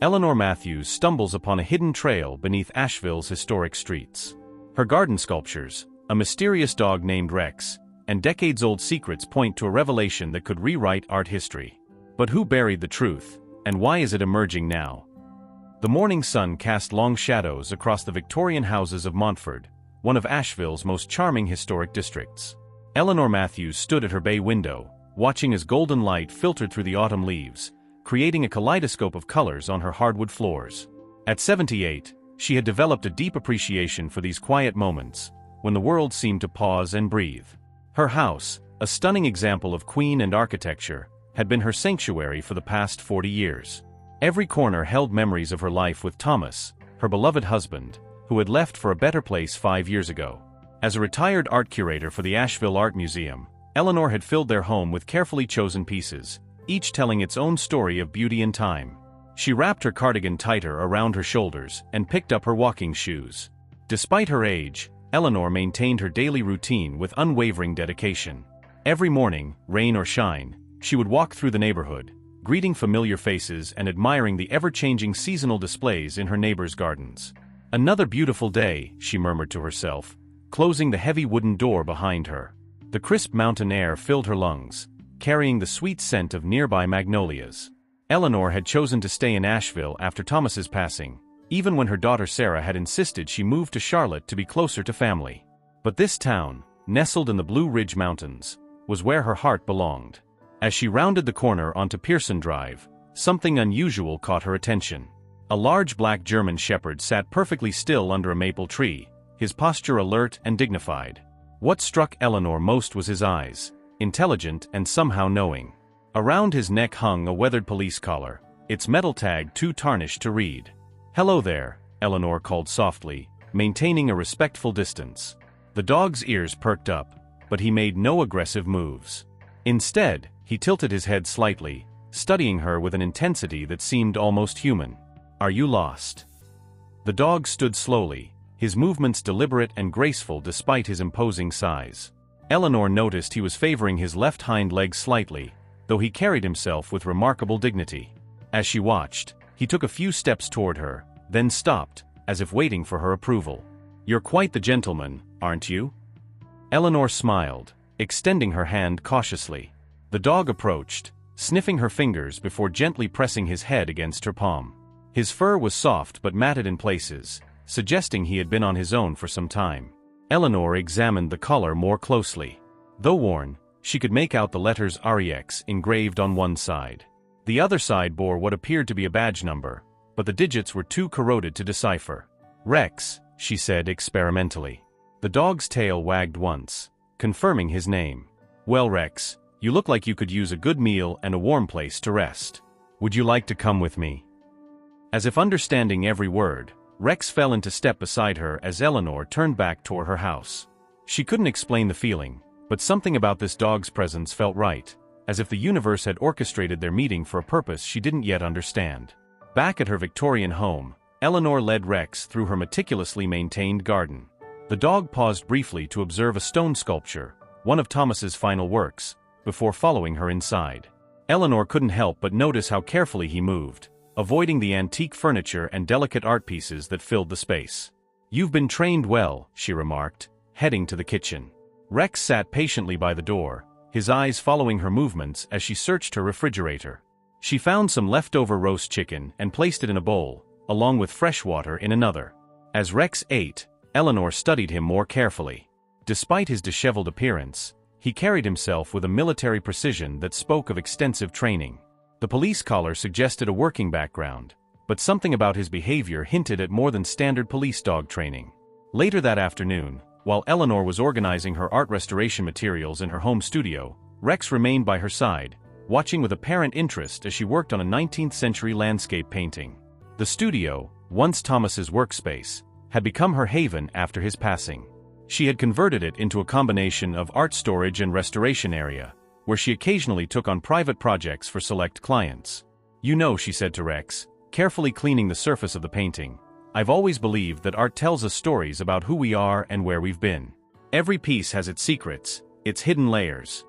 Eleanor Matthews stumbles upon a hidden trail beneath Asheville's historic streets. Her garden sculptures, a mysterious dog named Rex, and decades-old secrets point to a revelation that could rewrite art history. But who buried the truth, and why is it emerging now? The morning sun cast long shadows across the Victorian houses of Montford, one of Asheville's most charming historic districts. Eleanor Matthews stood at her bay window, watching as golden light filtered through the autumn leaves, creating a kaleidoscope of colors on her hardwood floors. At 78, she had developed a deep appreciation for these quiet moments, when the world seemed to pause and breathe. Her house, a stunning example of Queen Anne architecture, had been her sanctuary for the past 40 years. Every corner held memories of her life with Thomas, her beloved husband, who had left for a better place 5 years ago. As a retired art curator for the Asheville Art Museum, Eleanor had filled their home with carefully chosen pieces, each telling its own story of beauty and time. She wrapped her cardigan tighter around her shoulders and picked up her walking shoes. Despite her age, Eleanor maintained her daily routine with unwavering dedication. Every morning, rain or shine, she would walk through the neighborhood, greeting familiar faces and admiring the ever-changing seasonal displays in her neighbors' gardens. "Another beautiful day," she murmured to herself, closing the heavy wooden door behind her. The crisp mountain air filled her lungs, carrying the sweet scent of nearby magnolias. Eleanor had chosen to stay in Asheville after Thomas's passing, even when her daughter Sarah had insisted she move to Charlotte to be closer to family. But this town, nestled in the Blue Ridge Mountains, was where her heart belonged. As she rounded the corner onto Pearson Drive, something unusual caught her attention. A large black German shepherd sat perfectly still under a maple tree, his posture alert and dignified. What struck Eleanor most was his eyes, intelligent and somehow knowing. Around his neck hung a weathered police collar, its metal tag too tarnished to read. "Hello there," Eleanor called softly, maintaining a respectful distance. The dog's ears perked up, but he made no aggressive moves. Instead, he tilted his head slightly, studying her with an intensity that seemed almost human. "Are you lost?" The dog stood slowly, his movements deliberate and graceful despite his imposing size. Eleanor noticed he was favoring his left hind leg slightly, though he carried himself with remarkable dignity. As she watched, he took a few steps toward her, then stopped, as if waiting for her approval. "You're quite the gentleman, aren't you?" Eleanor smiled, extending her hand cautiously. The dog approached, sniffing her fingers before gently pressing his head against her palm. His fur was soft but matted in places, suggesting he had been on his own for some time. Eleanor examined the collar more closely. Though worn, she could make out the letters REX engraved on one side. The other side bore what appeared to be a badge number, but the digits were too corroded to decipher. "Rex," she said experimentally. The dog's tail wagged once, confirming his name. "Well, Rex, you look like you could use a good meal and a warm place to rest. Would you like to come with me?" As if understanding every word, Rex fell into step beside her as Eleanor turned back toward her house. She couldn't explain the feeling, but something about this dog's presence felt right, as if the universe had orchestrated their meeting for a purpose she didn't yet understand. Back at her Victorian home, Eleanor led Rex through her meticulously maintained garden. The dog paused briefly to observe a stone sculpture, one of Thomas's final works, before following her inside. Eleanor couldn't help but notice how carefully he moved, avoiding the antique furniture and delicate art pieces that filled the space. "You've been trained well," she remarked, heading to the kitchen. Rex sat patiently by the door, his eyes following her movements as she searched her refrigerator. She found some leftover roast chicken and placed it in a bowl, along with fresh water in another. As Rex ate, Eleanor studied him more carefully. Despite his disheveled appearance, he carried himself with a military precision that spoke of extensive training. The police collar suggested a working background, but something about his behavior hinted at more than standard police dog training. Later that afternoon, while Eleanor was organizing her art restoration materials in her home studio, Rex remained by her side, watching with apparent interest as she worked on a 19th-century landscape painting. The studio, once Thomas's workspace, had become her haven after his passing. She had converted it into a combination of art storage and restoration area, where she occasionally took on private projects for select clients. "You know," she said to Rex, carefully cleaning the surface of the painting, "I've always believed that art tells us stories about who we are and where we've been. Every piece has its secrets, its hidden layers."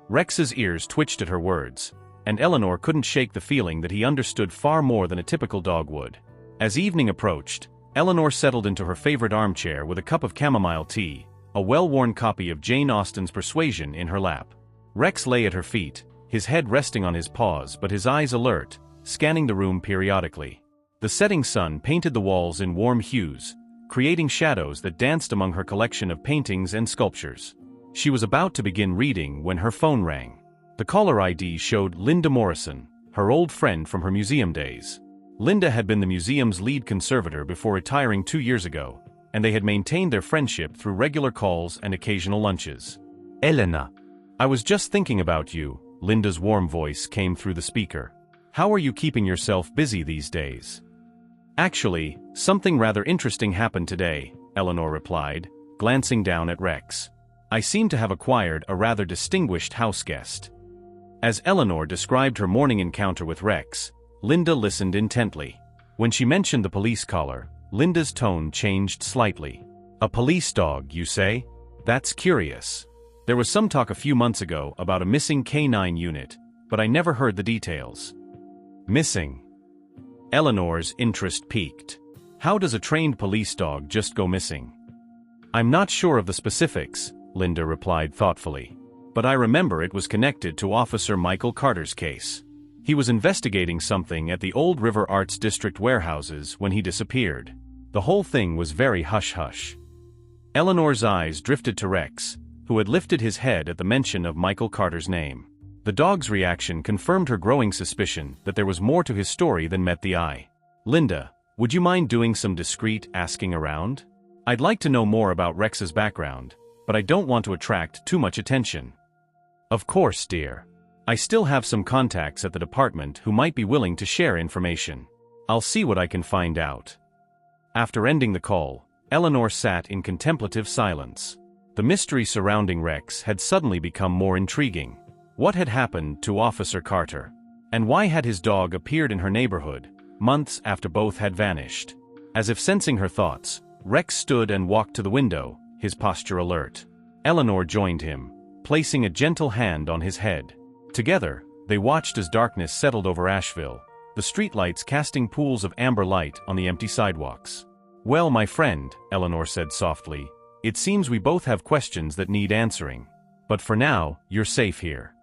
Rex's ears twitched at her words, and Eleanor couldn't shake the feeling that he understood far more than a typical dog would. As evening approached, Eleanor settled into her favorite armchair with a cup of chamomile tea, a well-worn copy of Jane Austen's Persuasion in her lap. Rex lay at her feet, his head resting on his paws but his eyes alert, scanning the room periodically. The setting sun painted the walls in warm hues, creating shadows that danced among her collection of paintings and sculptures. She was about to begin reading when her phone rang. The caller ID showed Linda Morrison, her old friend from her museum days. Linda had been the museum's lead conservator before retiring 2 years ago, and they had maintained their friendship through regular calls and occasional lunches. "Elena, I was just thinking about you," Linda's warm voice came through the speaker. "How are you keeping yourself busy these days?" "Actually, something rather interesting happened today," Eleanor replied, glancing down at Rex. "I seem to have acquired a rather distinguished house guest." As Eleanor described her morning encounter with Rex, Linda listened intently. When she mentioned the police collar, Linda's tone changed slightly. "A police dog, you say? That's curious. There was some talk a few months ago about a missing K9 unit, but I never heard the details." "Missing?" Eleanor's interest peaked. "How does a trained police dog just go missing?" "I'm not sure of the specifics," Linda replied thoughtfully. "But I remember it was connected to Officer Michael Carter's case. He was investigating something at the Old River Arts District warehouses when he disappeared. The whole thing was very hush-hush." Eleanor's eyes drifted to Rex, who had lifted his head at the mention of Michael Carter's name. The dog's reaction confirmed her growing suspicion that there was more to his story than met the eye. "Linda, would you mind doing some discreet asking around? I'd like to know more about Rex's background, but I don't want to attract too much attention." "Of course, dear. I still have some contacts at the department who might be willing to share information. I'll see what I can find out." After ending the call, Eleanor sat in contemplative silence. The mystery surrounding Rex had suddenly become more intriguing. What had happened to Officer Carter? And why had his dog appeared in her neighborhood, months after both had vanished? As if sensing her thoughts, Rex stood and walked to the window, his posture alert. Eleanor joined him, placing a gentle hand on his head. Together, they watched as darkness settled over Asheville, the streetlights casting pools of amber light on the empty sidewalks. "Well, my friend," Eleanor said softly, "it seems we both have questions that need answering. But for now, you're safe here."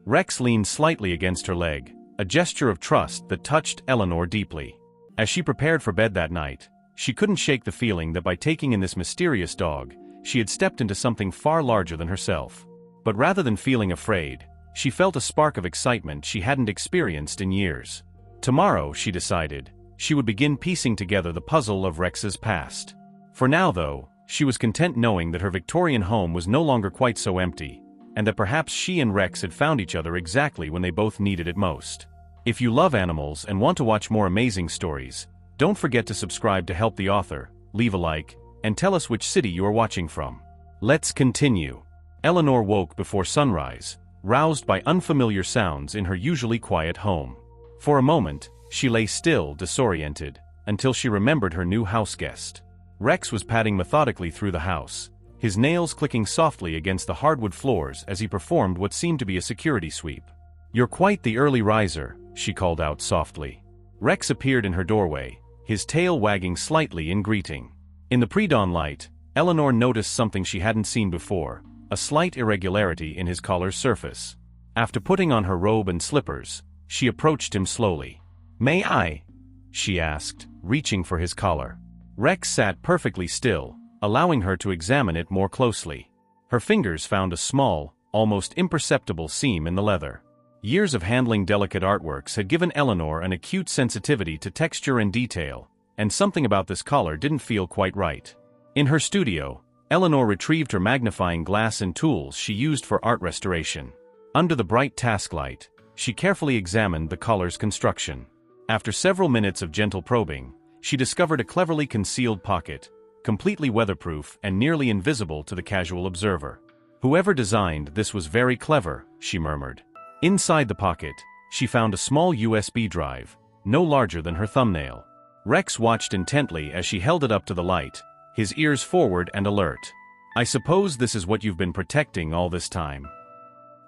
Rex leaned slightly against her leg, a gesture of trust that touched Eleanor deeply. As she prepared for bed that night, she couldn't shake the feeling that by taking in this mysterious dog, she had stepped into something far larger than herself. But rather than feeling afraid, she felt a spark of excitement she hadn't experienced in years. Tomorrow, she decided, she would begin piecing together the puzzle of Rex's past. For now, though, she was content knowing that her Victorian home was no longer quite so empty, and that perhaps she and Rex had found each other exactly when they both needed it most. If you love animals and want to watch more amazing stories, don't forget to subscribe to help the author, leave a like, and tell us which city you are watching from. Let's continue. Eleanor woke before sunrise, roused by unfamiliar sounds in her usually quiet home. For a moment, she lay still, disoriented, until she remembered her new house guest. Rex was padding methodically through the house, his nails clicking softly against the hardwood floors as he performed what seemed to be a security sweep. "You're quite the early riser," she called out softly. Rex appeared in her doorway, his tail wagging slightly in greeting. In the pre-dawn light, Eleanor noticed something she hadn't seen before, a slight irregularity in his collar's surface. After putting on her robe and slippers, she approached him slowly. "May I?" she asked, reaching for his collar. Rex sat perfectly still, allowing her to examine it more closely. Her fingers found a small, almost imperceptible seam in the leather. Years of handling delicate artworks had given Eleanor an acute sensitivity to texture and detail, and something about this collar didn't feel quite right. In her studio, Eleanor retrieved her magnifying glass and tools she used for art restoration. Under the bright task light, she carefully examined the collar's construction. After several minutes of gentle probing, she discovered a cleverly concealed pocket, completely weatherproof and nearly invisible to the casual observer. "Whoever designed this was very clever," she murmured. Inside the pocket, she found a small USB drive, no larger than her thumbnail. Rex watched intently as she held it up to the light, his ears forward and alert. "I suppose this is what you've been protecting all this time."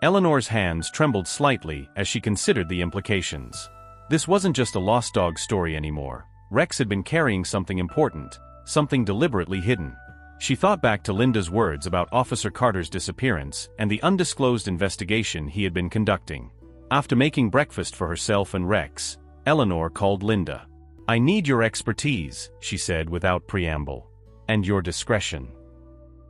Eleanor's hands trembled slightly as she considered the implications. This wasn't just a lost dog story anymore. Rex had been carrying something important, something deliberately hidden. She thought back to Linda's words about Officer Carter's disappearance and the undisclosed investigation he had been conducting. After making breakfast for herself and Rex, Eleanor called Linda. "I need your expertise," she said without preamble. "And your discretion."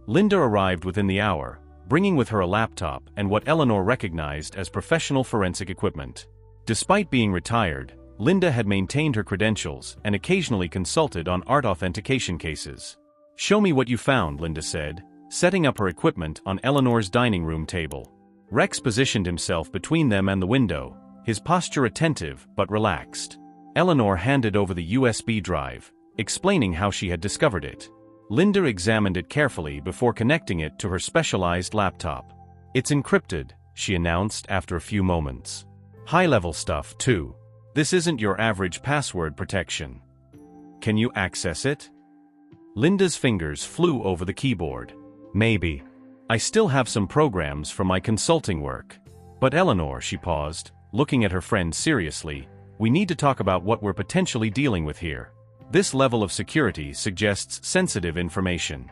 Linda arrived within the hour, bringing with her a laptop and what Eleanor recognized as professional forensic equipment. Despite being retired, Linda had maintained her credentials and occasionally consulted on art authentication cases. "Show me what you found," Linda said, setting up her equipment on Eleanor's dining room table. Rex positioned himself between them and the window, his posture attentive but relaxed. Eleanor handed over the USB drive, explaining how she had discovered it. Linda examined it carefully before connecting it to her specialized laptop. "It's encrypted," she announced after a few moments. "High-level stuff, too. This isn't your average password protection. Can you access it?" Linda's fingers flew over the keyboard. "Maybe. I still have some programs for my consulting work." "But Eleanor," she paused, looking at her friend seriously, "we need to talk about what we're potentially dealing with here. This level of security suggests sensitive information."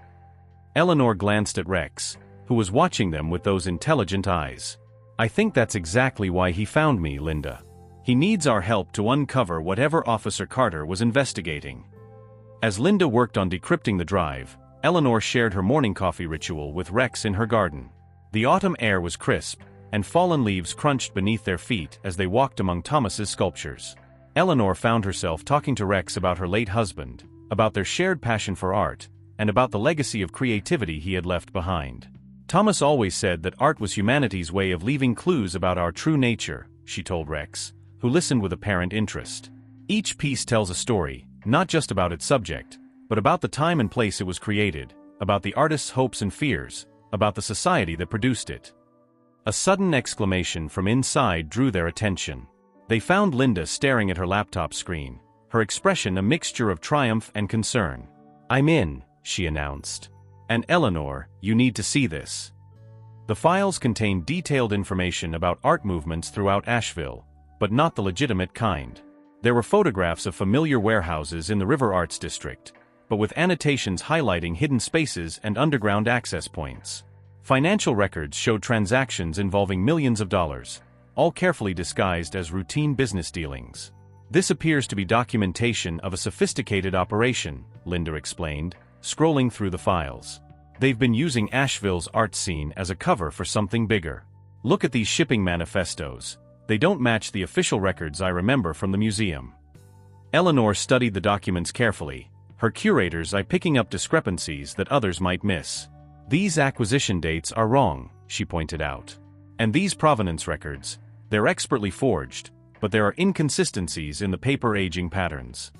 Eleanor glanced at Rex, who was watching them with those intelligent eyes. "I think that's exactly why he found me, Linda. He needs our help to uncover whatever Officer Carter was investigating." As Linda worked on decrypting the drive, Eleanor shared her morning coffee ritual with Rex in her garden. The autumn air was crisp, and fallen leaves crunched beneath their feet as they walked among Thomas's sculptures. Eleanor found herself talking to Rex about her late husband, about their shared passion for art, and about the legacy of creativity he had left behind. "Thomas always said that art was humanity's way of leaving clues about our true nature," she told Rex, who listened with apparent interest. "Each piece tells a story, not just about its subject, but about the time and place it was created, about the artist's hopes and fears, about the society that produced it." A sudden exclamation from inside drew their attention. They found Linda staring at her laptop screen, her expression a mixture of triumph and concern. "I'm in," she announced. "And Eleanor, you need to see this." The files contained detailed information about art movements throughout Asheville, but not the legitimate kind. There were photographs of familiar warehouses in the River Arts District, but with annotations highlighting hidden spaces and underground access points. Financial records showed transactions involving millions of dollars, all carefully disguised as routine business dealings. "This appears to be documentation of a sophisticated operation," Linda explained, scrolling through the files. "They've been using Asheville's art scene as a cover for something bigger. Look at these shipping manifestos. They don't match the official records I remember from the museum." Eleanor studied the documents carefully, her curator's eye picking up discrepancies that others might miss. "These acquisition dates are wrong," she pointed out. "And these provenance records, they're expertly forged, but there are inconsistencies in the paper aging patterns."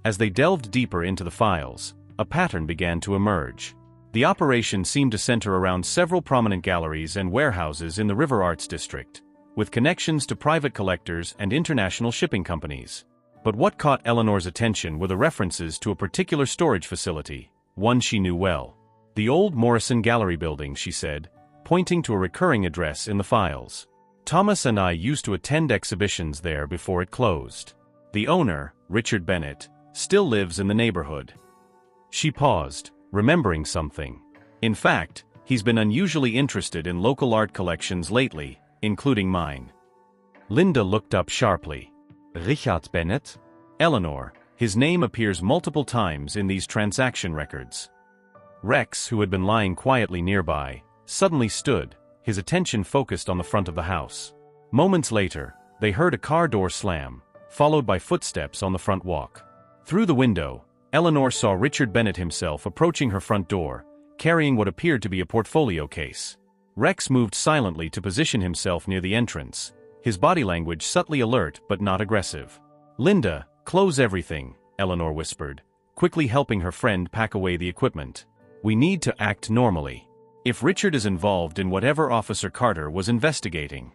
As they delved deeper into the files, a pattern began to emerge. The operation seemed to center around several prominent galleries and warehouses in the River Arts District, with connections to private collectors and international shipping companies. But what caught Eleanor's attention were the references to a particular storage facility, one she knew well. "The old Morrison Gallery building," she said, pointing to a recurring address in the files. "Thomas and I used to attend exhibitions there before it closed. The owner, Richard Bennett, still lives in the neighborhood." She paused, remembering something. "In fact, he's been unusually interested in local art collections lately, including mine." Linda looked up sharply. "Richard Bennett?" "Eleanor, his name appears multiple times in these transaction records." Rex, who had been lying quietly nearby, suddenly stood, his attention focused on the front of the house. Moments later, they heard a car door slam, followed by footsteps on the front walk. Through the window, Eleanor saw Richard Bennett himself approaching her front door, carrying what appeared to be a portfolio case. Rex moved silently to position himself near the entrance, his body language subtly alert but not aggressive. "Linda, close everything," Eleanor whispered, quickly helping her friend pack away the equipment. "We need to act normally. If Richard is involved in whatever Officer Carter was investigating,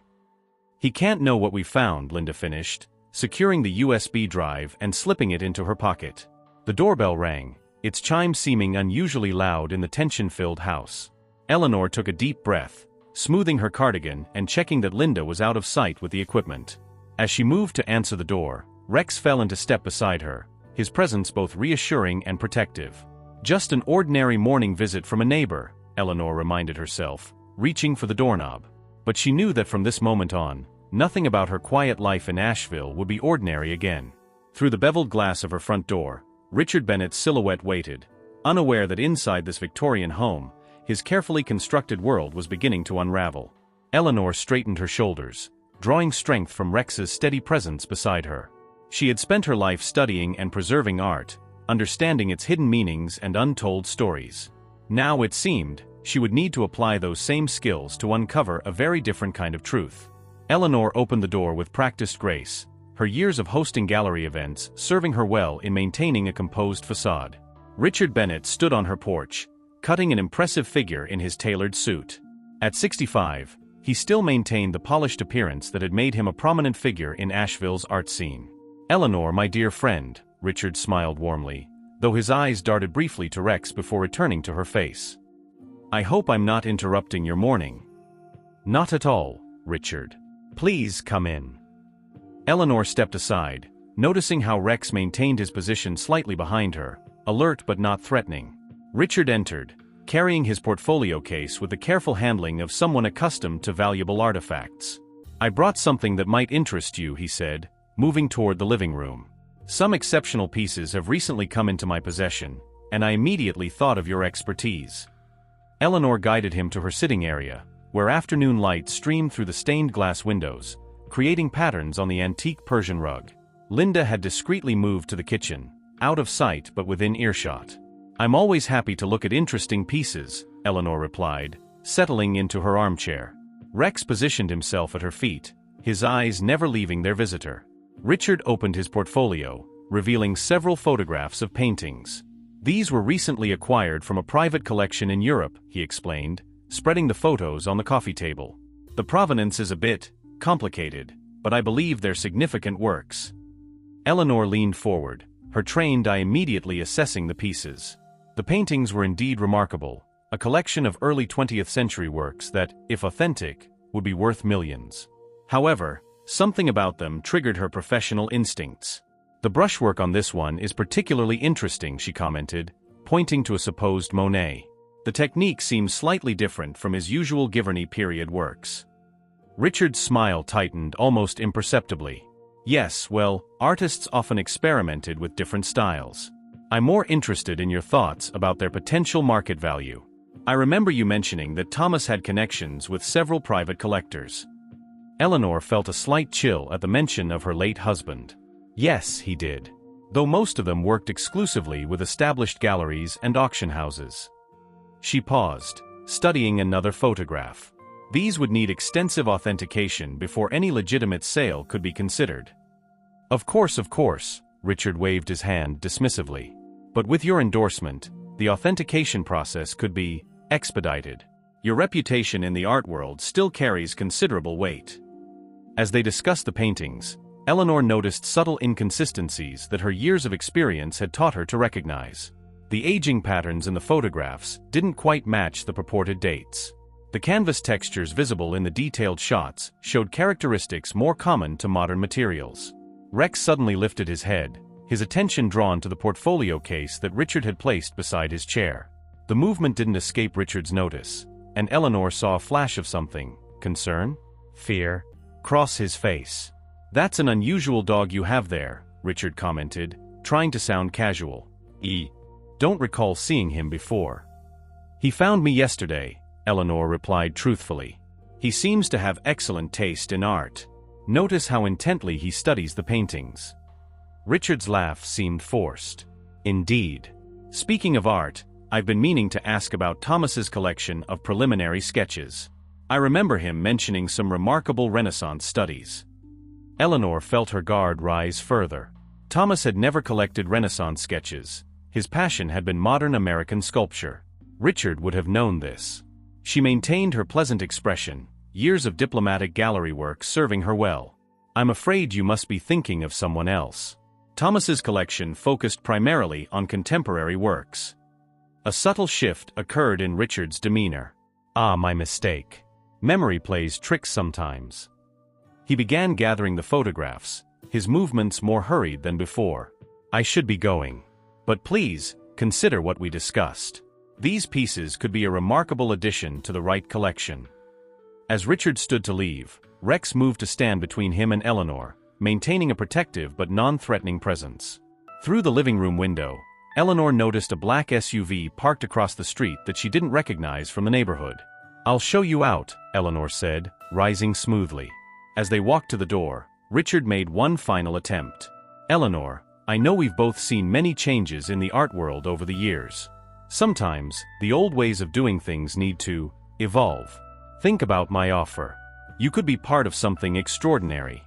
he can't know what we found," Linda finished, securing the USB drive and slipping it into her pocket. The doorbell rang, its chime seeming unusually loud in the tension-filled house. Eleanor took a deep breath, smoothing her cardigan and checking that Linda was out of sight with the equipment. As she moved to answer the door, Rex fell into step beside her, his presence both reassuring and protective. Just an ordinary morning visit from a neighbor, Eleanor reminded herself, reaching for the doorknob. But she knew that from this moment on, nothing about her quiet life in Asheville would be ordinary again. Through the beveled glass of her front door, Richard Bennett's silhouette waited, unaware that inside this Victorian home, his carefully constructed world was beginning to unravel. Eleanor straightened her shoulders, drawing strength from Rex's steady presence beside her. She had spent her life studying and preserving art, understanding its hidden meanings and untold stories. Now, it seemed, she would need to apply those same skills to uncover a very different kind of truth. Eleanor opened the door with practiced grace, her years of hosting gallery events serving her well in maintaining a composed facade. Richard Bennett stood on her porch, cutting an impressive figure in his tailored suit. At 65, he still maintained the polished appearance that had made him a prominent figure in Asheville's art scene. "Eleanor, my dear friend," Richard smiled warmly, though his eyes darted briefly to Rex before returning to her face. "I hope I'm not interrupting your morning." "Not at all, Richard. Please come in." Eleanor stepped aside, noticing how Rex maintained his position slightly behind her, alert but not threatening. Richard entered, carrying his portfolio case with the careful handling of someone accustomed to valuable artifacts. "I brought something that might interest you," he said, moving toward the living room. "Some exceptional pieces have recently come into my possession, and I immediately thought of your expertise." Eleanor guided him to her sitting area, where afternoon light streamed through the stained glass windows, creating patterns on the antique Persian rug. Linda had discreetly moved to the kitchen, out of sight but within earshot. "I'm always happy to look at interesting pieces," Eleanor replied, settling into her armchair. Rex positioned himself at her feet, his eyes never leaving their visitor. Richard opened his portfolio, revealing several photographs of paintings. "These were recently acquired from a private collection in Europe," he explained, spreading the photos on the coffee table. "The provenance is a bit complicated, but I believe they're significant works." Eleanor leaned forward, her trained eye immediately assessing the pieces. The paintings were indeed remarkable, a collection of early 20th century works that, if authentic, would be worth millions. However, something about them triggered her professional instincts. "The brushwork on this one is particularly interesting," she commented, pointing to a supposed Monet. "The technique seems slightly different from his usual Giverny period works." Richard's smile tightened almost imperceptibly. "Yes, well, artists often experimented with different styles. I'm more interested in your thoughts about their potential market value. I remember you mentioning that Thomas had connections with several private collectors." Eleanor felt a slight chill at the mention of her late husband. "Yes, he did. Though most of them worked exclusively with established galleries and auction houses." She paused, studying another photograph. These would need extensive authentication before any legitimate sale could be considered. Of course, Richard waved his hand dismissively. "But with your endorsement, the authentication process could be expedited. Your reputation in the art world still carries considerable weight." As they discussed the paintings, Eleanor noticed subtle inconsistencies that her years of experience had taught her to recognize. The aging patterns in the photographs didn't quite match the purported dates. The canvas textures visible in the detailed shots showed characteristics more common to modern materials. Rex suddenly lifted his head, his attention drawn to the portfolio case that Richard had placed beside his chair. The movement didn't escape Richard's notice, and Eleanor saw a flash of something: concern? Fear? Cross his face. "That's an unusual dog you have there," Richard commented, trying to sound casual. Don't recall seeing him before." "He found me yesterday," Eleanor replied truthfully. "He seems to have excellent taste in art. Notice how intently he studies the paintings." Richard's laugh seemed forced. "Indeed. Speaking of art, I've been meaning to ask about Thomas's collection of preliminary sketches. I remember him mentioning some remarkable Renaissance studies." Eleanor felt her guard rise further. Thomas had never collected Renaissance sketches. His passion had been modern American sculpture. Richard would have known this. She maintained her pleasant expression, years of diplomatic gallery work serving her well. "I'm afraid you must be thinking of someone else. Thomas's collection focused primarily on contemporary works." A subtle shift occurred in Richard's demeanor. "Ah, my mistake. Memory plays tricks sometimes. He began gathering the photographs, his movements more hurried than before. I should be going. But please, consider what we discussed. These pieces could be a remarkable addition to the Wright collection. As Richard stood to leave, Rex moved to stand between him and Eleanor, maintaining a protective but non-threatening presence. Through the living room window, Eleanor noticed a black SUV parked across the street that she didn't recognize from the neighborhood. "I'll show you out," Eleanor said, rising smoothly. As they walked to the door, Richard made one final attempt. "Eleanor, I know we've both seen many changes in the art world over the years. Sometimes, the old ways of doing things need to evolve. Think about my offer. You could be part of something extraordinary."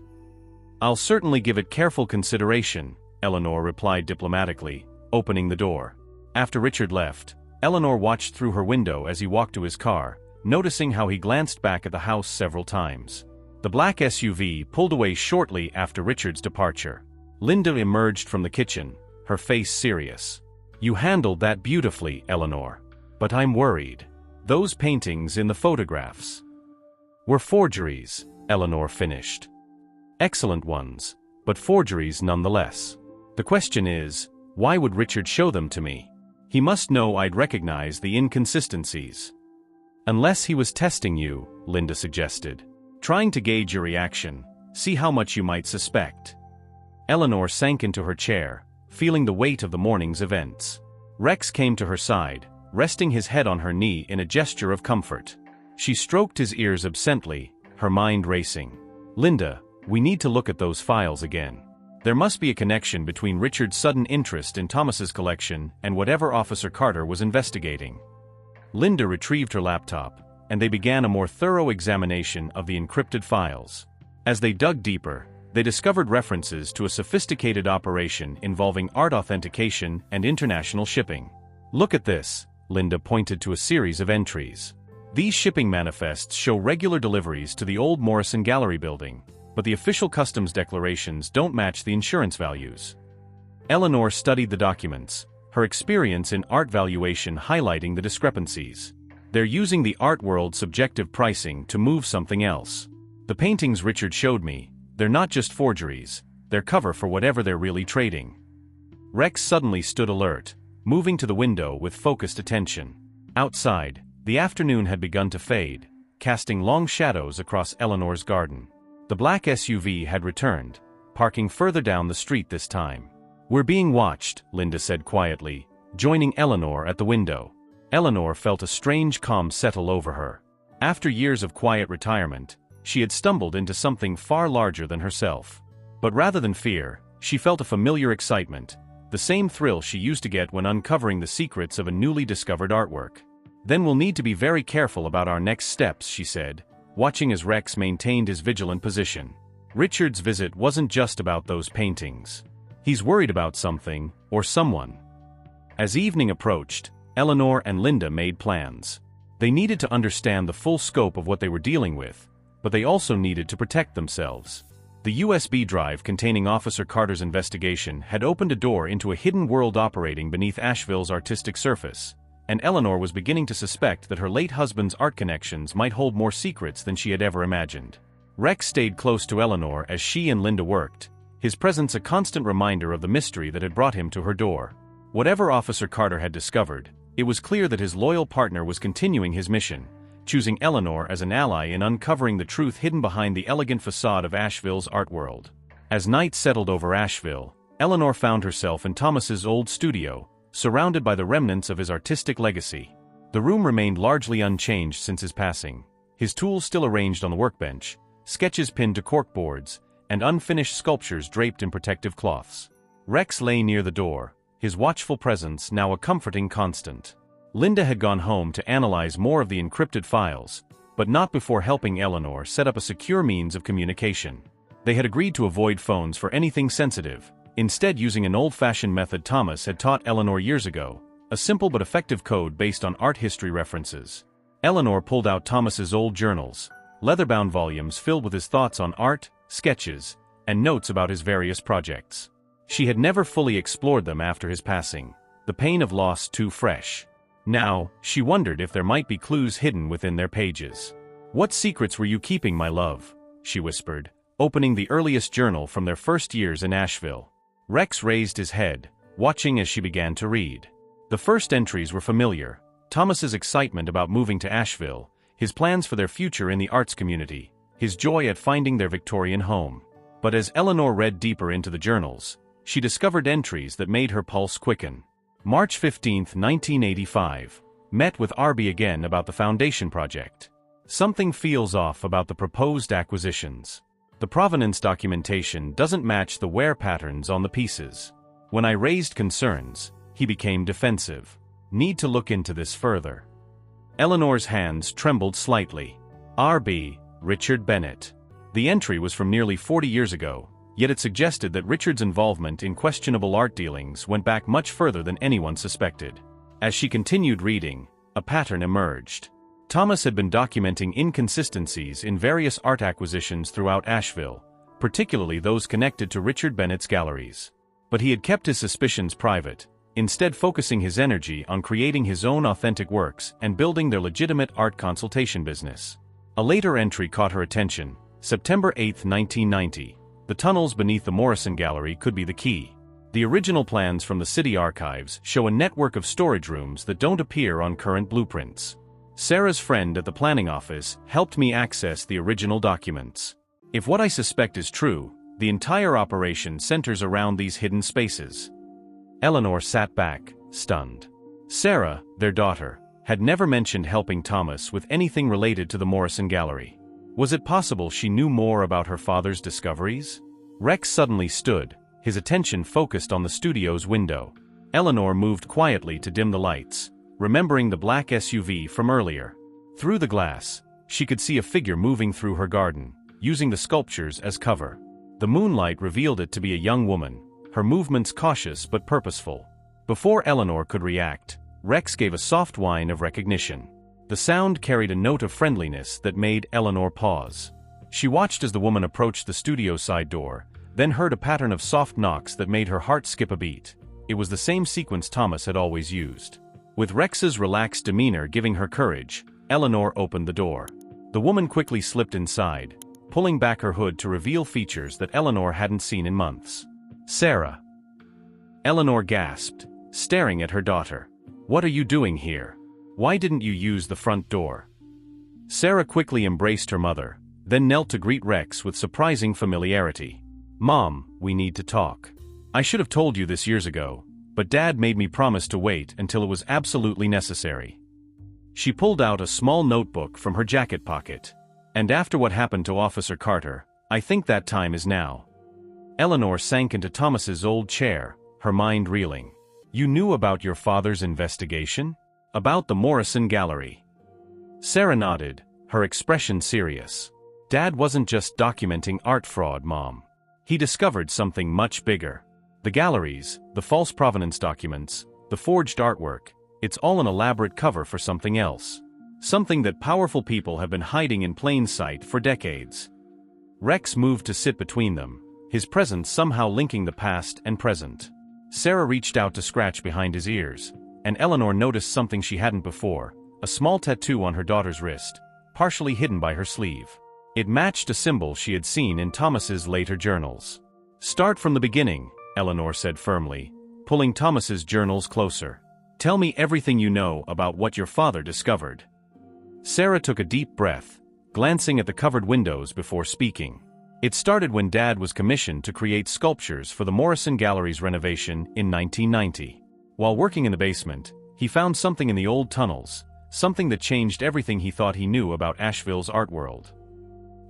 "I'll certainly give it careful consideration," Eleanor replied diplomatically, opening the door. After Richard left, Eleanor watched through her window as he walked to his car, noticing how he glanced back at the house several times. The black SUV pulled away shortly after Richard's departure. Linda emerged from the kitchen, her face serious. "You handled that beautifully, Eleanor. But I'm worried. Those paintings in the photographs were forgeries," Eleanor finished. "Excellent ones, but forgeries nonetheless. The question is, why would Richard show them to me? He must know I'd recognize the inconsistencies." "Unless he was testing you," Linda suggested. "Trying to gauge your reaction, see how much you might suspect." Eleanor sank into her chair, feeling the weight of the morning's events. Rex came to her side, resting his head on her knee in a gesture of comfort. She stroked his ears absently, her mind racing. "Linda, we need to look at those files again. There must be a connection between Richard's sudden interest in Thomas's collection and whatever Officer Carter was investigating." Linda retrieved her laptop, and they began a more thorough examination of the encrypted files. As they dug deeper, they discovered references to a sophisticated operation involving art authentication and international shipping. "Look at this," Linda pointed to a series of entries. "These shipping manifests show regular deliveries to the old Morrison Gallery building, but the official customs declarations don't match the insurance values." Eleanor studied the documents, her experience in art valuation highlighting the discrepancies. "They're using the art world subjective pricing to move something else. The paintings Richard showed me, they're not just forgeries, they're cover for whatever they're really trading." Rex suddenly stood alert, moving to the window with focused attention. Outside, the afternoon had begun to fade, casting long shadows across Eleanor's garden. The black SUV had returned, parking further down the street this time. "We're being watched," Linda said quietly, joining Eleanor at the window. Eleanor felt a strange calm settle over her. After years of quiet retirement, she had stumbled into something far larger than herself. But rather than fear, she felt a familiar excitement, the same thrill she used to get when uncovering the secrets of a newly discovered artwork. "Then we'll need to be very careful about our next steps," she said, watching as Rex maintained his vigilant position. Richard's visit wasn't just about those paintings. He's worried about something, or someone. As evening approached, Eleanor and Linda made plans. They needed to understand the full scope of what they were dealing with, but they also needed to protect themselves. The USB drive containing Officer Carter's investigation had opened a door into a hidden world operating beneath Asheville's artistic surface, and Eleanor was beginning to suspect that her late husband's art connections might hold more secrets than she had ever imagined. Rex stayed close to Eleanor as she and Linda worked, his presence a constant reminder of the mystery that had brought him to her door. Whatever Officer Carter had discovered, it was clear that his loyal partner was continuing his mission, choosing Eleanor as an ally in uncovering the truth hidden behind the elegant facade of Asheville's art world. As night settled over Asheville, Eleanor found herself in Thomas's old studio, surrounded by the remnants of his artistic legacy. The room remained largely unchanged since his passing, his tools still arranged on the workbench, sketches pinned to corkboards, and unfinished sculptures draped in protective cloths. Rex lay near the door, his watchful presence now a comforting constant. Linda had gone home to analyze more of the encrypted files, but not before helping Eleanor set up a secure means of communication. They had agreed to avoid phones for anything sensitive, instead using an old-fashioned method Thomas had taught Eleanor years ago, a simple but effective code based on art history references. Eleanor pulled out Thomas's old journals, leather-bound volumes filled with his thoughts on art, sketches, and notes about his various projects. She had never fully explored them after his passing, the pain of loss too fresh. Now, she wondered if there might be clues hidden within their pages. "What secrets were you keeping, my love?" she whispered, opening the earliest journal from their first years in Asheville. Rex raised his head, watching as she began to read. The first entries were familiar: Thomas's excitement about moving to Asheville, his plans for their future in the arts community, his joy at finding their Victorian home. But as Eleanor read deeper into the journals, she discovered entries that made her pulse quicken. March 15, 1985. Met with Arby again about the foundation project. Something feels off about the proposed acquisitions. The provenance documentation doesn't match the wear patterns on the pieces. When I raised concerns, he became defensive. Need to look into this further. Eleanor's hands trembled slightly. R.B. Richard Bennett. The entry was from nearly 40 years ago, yet it suggested that Richard's involvement in questionable art dealings went back much further than anyone suspected. As she continued reading, a pattern emerged. Thomas had been documenting inconsistencies in various art acquisitions throughout Asheville, particularly those connected to Richard Bennett's galleries. But he had kept his suspicions private, instead focusing his energy on creating his own authentic works and building their legitimate art consultation business. A later entry caught her attention: September 8, 1990. The tunnels beneath the Morrison Gallery could be the key. The original plans from the city archives show a network of storage rooms that don't appear on current blueprints. Sarah's friend at the planning office helped me access the original documents. If what I suspect is true, the entire operation centers around these hidden spaces. Eleanor sat back, stunned. Sarah, their daughter, had never mentioned helping Thomas with anything related to the Morrison Gallery. Was it possible she knew more about her father's discoveries? Rex suddenly stood, his attention focused on the studio's window. Eleanor moved quietly to dim the lights, remembering the black SUV from earlier. Through the glass, she could see a figure moving through her garden, using the sculptures as cover. The moonlight revealed it to be a young woman, her movements cautious but purposeful. Before Eleanor could react, Rex gave a soft whine of recognition. The sound carried a note of friendliness that made Eleanor pause. She watched as the woman approached the studio's side door, then heard a pattern of soft knocks that made her heart skip a beat. It was the same sequence Thomas had always used. With Rex's relaxed demeanor giving her courage, Eleanor opened the door. The woman quickly slipped inside, pulling back her hood to reveal features that Eleanor hadn't seen in months. Sarah. Eleanor gasped, staring at her daughter. "What are you doing here? Why didn't you use the front door?" Sarah quickly embraced her mother, then knelt to greet Rex with surprising familiarity. "Mom, we need to talk. I should have told you this years ago, but Dad made me promise to wait until it was absolutely necessary." She pulled out a small notebook from her jacket pocket. "And after what happened to Officer Carter, I think that time is now." Eleanor sank into Thomas's old chair, her mind reeling. "You knew about your father's investigation? About the Morrison Gallery?" Sarah nodded, her expression serious. "Dad wasn't just documenting art fraud, Mom. He discovered something much bigger. The galleries, the false provenance documents, the forged artwork, it's all an elaborate cover for something else. Something that powerful people have been hiding in plain sight for decades." Rex moved to sit between them, his presence somehow linking the past and present. Sarah reached out to scratch behind his ears, and Eleanor noticed something she hadn't before: a small tattoo on her daughter's wrist, partially hidden by her sleeve. It matched a symbol she had seen in Thomas's later journals. "Start from the beginning," Eleanor said firmly, pulling Thomas's journals closer. "Tell me everything you know about what your father discovered." Sarah took a deep breath, glancing at the covered windows before speaking. It started when Dad was commissioned to create sculptures for the Morrison Gallery's renovation in 1990. While working in the basement, he found something in the old tunnels, something that changed everything he thought he knew about Asheville's art world.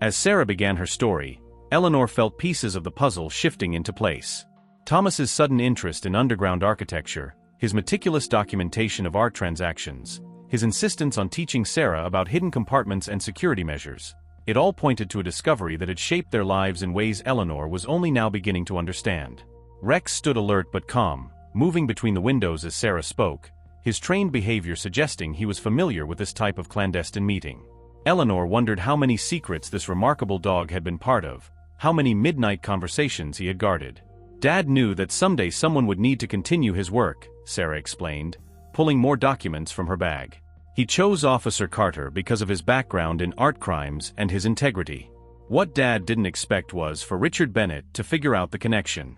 As Sarah began her story, Eleanor felt pieces of the puzzle shifting into place. Thomas's sudden interest in underground architecture, his meticulous documentation of art transactions, his insistence on teaching Sarah about hidden compartments and security measures. It all pointed to a discovery that had shaped their lives in ways Eleanor was only now beginning to understand. Rex stood alert but calm, moving between the windows as Sarah spoke, his trained behavior suggesting he was familiar with this type of clandestine meeting. Eleanor wondered how many secrets this remarkable dog had been part of, how many midnight conversations he had guarded. "Dad knew that someday someone would need to continue his work," Sarah explained, pulling more documents from her bag. He chose Officer Carter because of his background in art crimes and his integrity. What Dad didn't expect was for Richard Bennett to figure out the connection.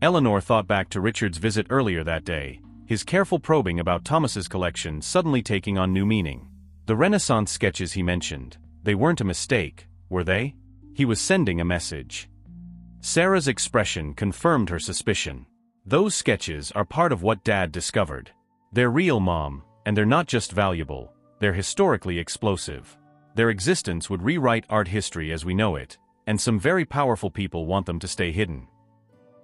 Eleanor thought back to Richard's visit earlier that day, his careful probing about Thomas's collection suddenly taking on new meaning. The Renaissance sketches he mentioned, they weren't a mistake, were they? He was sending a message. Sarah's expression confirmed her suspicion. Those sketches are part of what Dad discovered. They're real, Mom, and they're not just valuable, they're historically explosive. Their existence would rewrite art history as we know it, and some very powerful people want them to stay hidden.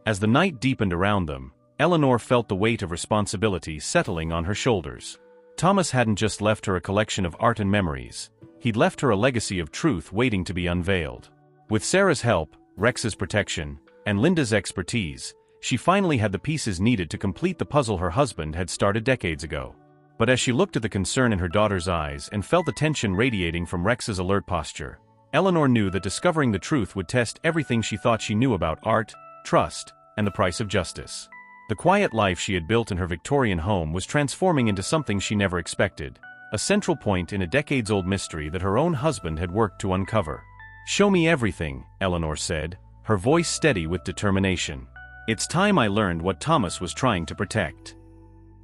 As the night deepened around them, Eleanor felt the weight of responsibility settling on her shoulders. Thomas hadn't just left her a collection of art and memories, he'd left her a legacy of truth waiting to be unveiled. With Sarah's help, Rex's protection, and Linda's expertise, she finally had the pieces needed to complete the puzzle her husband had started decades ago. But as she looked at the concern in her daughter's eyes and felt the tension radiating from Rex's alert posture, Eleanor knew that discovering the truth would test everything she thought she knew about art, trust, and the price of justice. The quiet life she had built in her Victorian home was transforming into something she never expected, a central point in a decades-old mystery that her own husband had worked to uncover. "Show me everything," Eleanor said, her voice steady with determination. "It's time I learned what Thomas was trying to protect."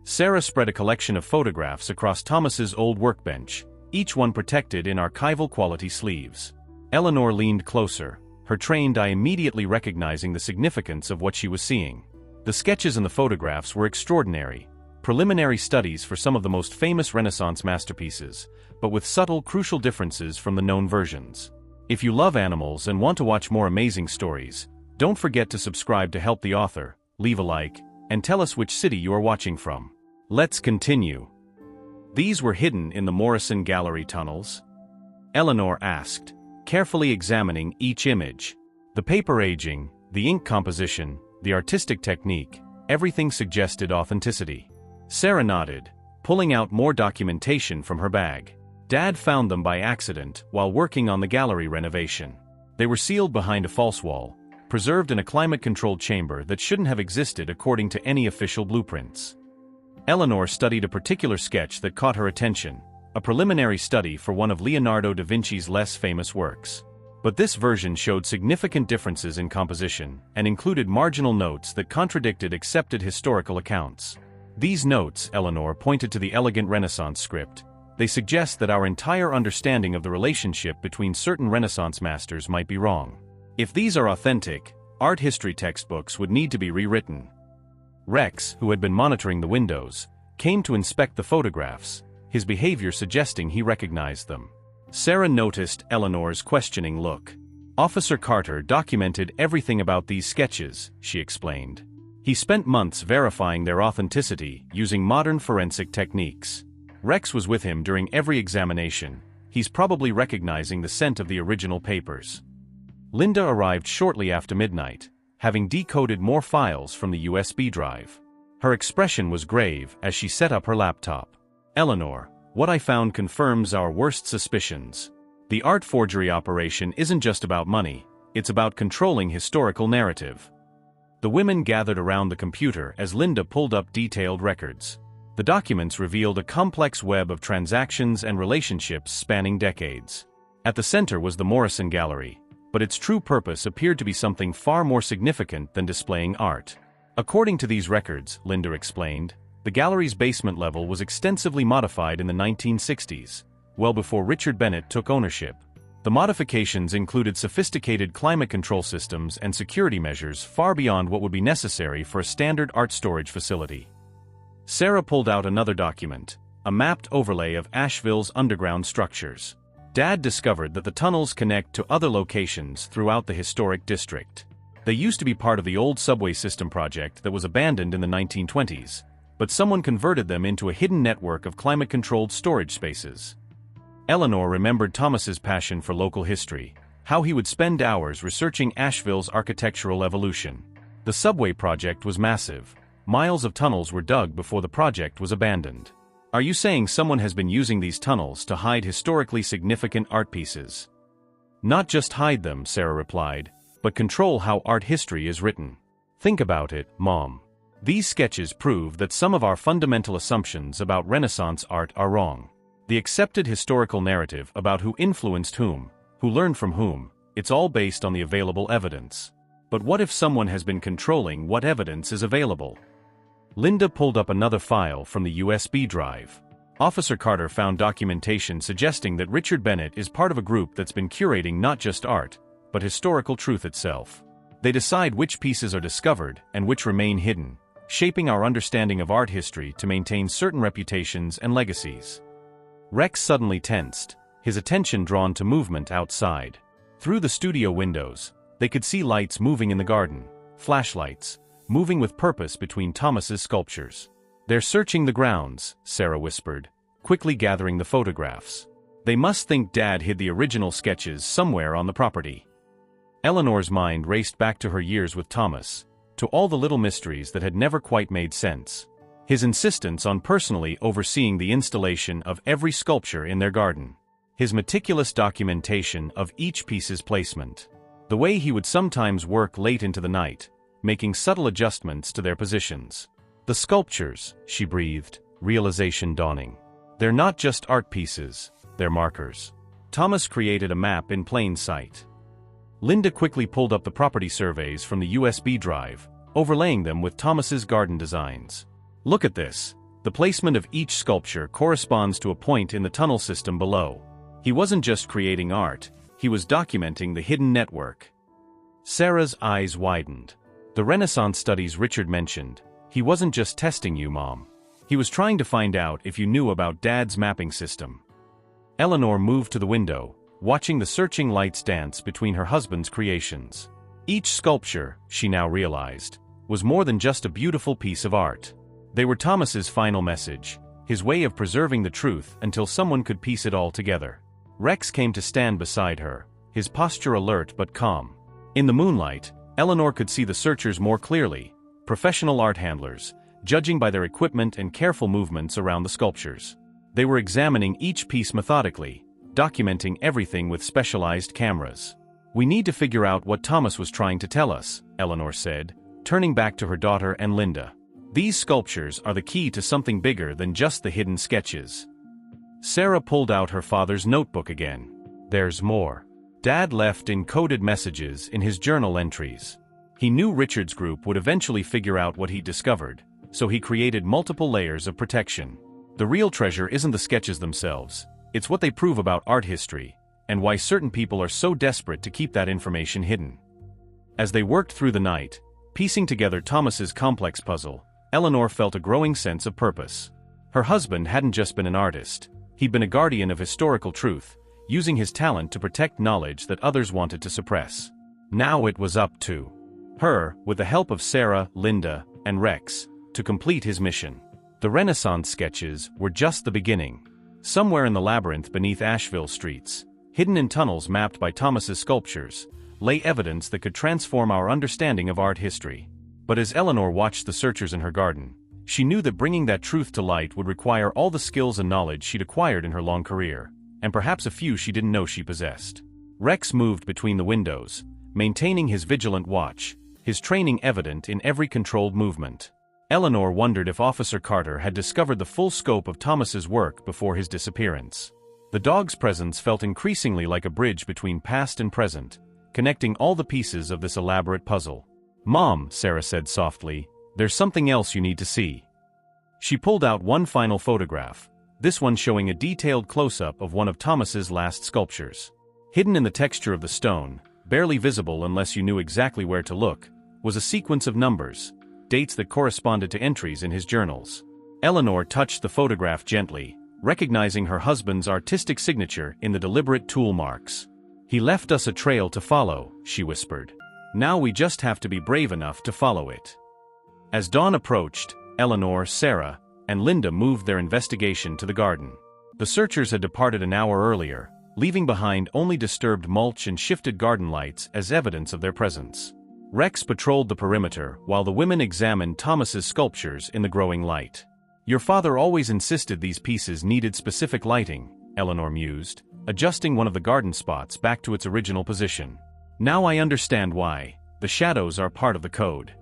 Sarah spread a collection of photographs across Thomas's old workbench, each one protected in archival-quality sleeves. Eleanor leaned closer, her trained eye immediately recognizing the significance of what she was seeing. The sketches and the photographs were extraordinary, preliminary studies for some of the most famous Renaissance masterpieces, but with subtle, crucial differences from the known versions. If you love animals and want to watch more amazing stories, don't forget to subscribe to help the author, leave a like, and tell us which city you are watching from. Let's continue. These were hidden in the Morrison Gallery tunnels? Eleanor asked, carefully examining each image. The paper aging, the ink composition, the artistic technique, everything suggested authenticity. Sarah nodded, pulling out more documentation from her bag. Dad found them by accident while working on the gallery renovation. They were sealed behind a false wall, preserved in a climate-controlled chamber that shouldn't have existed according to any official blueprints. Eleanor studied a particular sketch that caught her attention, a preliminary study for one of Leonardo da Vinci's less famous works. But this version showed significant differences in composition and included marginal notes that contradicted accepted historical accounts. These notes, Eleanor pointed to the elegant Renaissance script, they suggest that our entire understanding of the relationship between certain Renaissance masters might be wrong. If these are authentic, art history textbooks would need to be rewritten. Rex, who had been monitoring the windows, came to inspect the photographs, his behavior suggesting he recognized them. Sarah noticed Eleanor's questioning look. "Officer Carter documented everything about these sketches," she explained. "He spent months verifying their authenticity using modern forensic techniques. Rex was with him during every examination. He's probably recognizing the scent of the original papers." Linda arrived shortly after midnight, having decoded more files from the USB drive. Her expression was grave as she set up her laptop. "Eleanor, what I found confirms our worst suspicions. The art forgery operation isn't just about money, it's about controlling historical narrative." The women gathered around the computer as Linda pulled up detailed records. The documents revealed a complex web of transactions and relationships spanning decades. At the center was the Morrison Gallery, but its true purpose appeared to be something far more significant than displaying art. According to these records, Linda explained, the gallery's basement level was extensively modified in the 1960s, well before Richard Bennett took ownership. The modifications included sophisticated climate control systems and security measures far beyond what would be necessary for a standard art storage facility. Sarah pulled out another document, a mapped overlay of Asheville's underground structures. Dad discovered that the tunnels connect to other locations throughout the historic district. They used to be part of the old subway system project that was abandoned in the 1920s, but someone converted them into a hidden network of climate-controlled storage spaces. Eleanor remembered Thomas's passion for local history, how he would spend hours researching Asheville's architectural evolution. The subway project was massive. Miles of tunnels were dug before the project was abandoned. "Are you saying someone has been using these tunnels to hide historically significant art pieces?" "Not just hide them," Sarah replied, "but control how art history is written. Think about it, Mom. These sketches prove that some of our fundamental assumptions about Renaissance art are wrong. The accepted historical narrative about who influenced whom, who learned from whom, it's all based on the available evidence. But what if someone has been controlling what evidence is available? Linda pulled up another file from the USB drive. Officer Carter found documentation suggesting that Richard Bennett is part of a group that's been curating not just art, but historical truth itself. They decide which pieces are discovered and which remain hidden, shaping our understanding of art history to maintain certain reputations and legacies. Rex suddenly tensed, his attention drawn to movement outside. Through the studio windows, they could see lights moving in the garden, flashlights, moving with purpose between Thomas's sculptures. "They're searching the grounds," Sarah whispered, quickly gathering the photographs. "They must think Dad hid the original sketches somewhere on the property." Eleanor's mind raced back to her years with Thomas, to all the little mysteries that had never quite made sense. His insistence on personally overseeing the installation of every sculpture in their garden. His meticulous documentation of each piece's placement. The way he would sometimes work late into the night, making subtle adjustments to their positions. "The sculptures," she breathed, realization dawning. "They're not just art pieces, they're markers." Thomas created a map in plain sight. Linda quickly pulled up the property surveys from the USB drive, overlaying them with Thomas's garden designs. "Look at this. The placement of each sculpture corresponds to a point in the tunnel system below." He wasn't just creating art, he was documenting the hidden network. Sarah's eyes widened. "The Renaissance studies Richard mentioned. He wasn't just testing you, Mom. He was trying to find out if you knew about Dad's mapping system." Eleanor moved to the window, watching the searching lights dance between her husband's creations. Each sculpture, she now realized, was more than just a beautiful piece of art. They were Thomas's final message, his way of preserving the truth until someone could piece it all together. Rex came to stand beside her, his posture alert but calm. In the moonlight, Eleanor could see the searchers more clearly, professional art handlers, judging by their equipment and careful movements around the sculptures. They were examining each piece methodically, documenting everything with specialized cameras. "We need to figure out what Thomas was trying to tell us," Eleanor said, turning back to her daughter and Linda. "These sculptures are the key to something bigger than just the hidden sketches." Sarah pulled out her father's notebook again. "There's more." Dad left encoded messages in his journal entries. He knew Richard's group would eventually figure out what he'd discovered, so he created multiple layers of protection. The real treasure isn't the sketches themselves, it's what they prove about art history, and why certain people are so desperate to keep that information hidden. As they worked through the night, piecing together Thomas's complex puzzle, Eleanor felt a growing sense of purpose. Her husband hadn't just been an artist, he'd been a guardian of historical truth, using his talent to protect knowledge that others wanted to suppress. Now it was up to her, with the help of Sarah, Linda, and Rex, to complete his mission. The Renaissance sketches were just the beginning. Somewhere in the labyrinth beneath Asheville streets, hidden in tunnels mapped by Thomas's sculptures, lay evidence that could transform our understanding of art history. But as Eleanor watched the searchers in her garden, she knew that bringing that truth to light would require all the skills and knowledge she'd acquired in her long career, and perhaps a few she didn't know she possessed. Rex moved between the windows, maintaining his vigilant watch, his training evident in every controlled movement. Eleanor wondered if Officer Carter had discovered the full scope of Thomas's work before his disappearance. The dog's presence felt increasingly like a bridge between past and present, connecting all the pieces of this elaborate puzzle. "Mom," Sarah said softly, "there's something else you need to see." She pulled out one final photograph, this one showing a detailed close-up of one of Thomas's last sculptures. Hidden in the texture of the stone, barely visible unless you knew exactly where to look, was a sequence of numbers, dates that corresponded to entries in his journals. Eleanor touched the photograph gently, recognizing her husband's artistic signature in the deliberate tool marks. "He left us a trail to follow," she whispered. "Now we just have to be brave enough to follow it." As dawn approached, Eleanor, Sarah, and Linda moved their investigation to the garden. The searchers had departed an hour earlier, leaving behind only disturbed mulch and shifted garden lights as evidence of their presence. Rex patrolled the perimeter while the women examined Thomas's sculptures in the growing light. "Your father always insisted these pieces needed specific lighting," Eleanor mused, adjusting one of the garden spots back to its original position. "Now I understand why. The shadows are part of the code."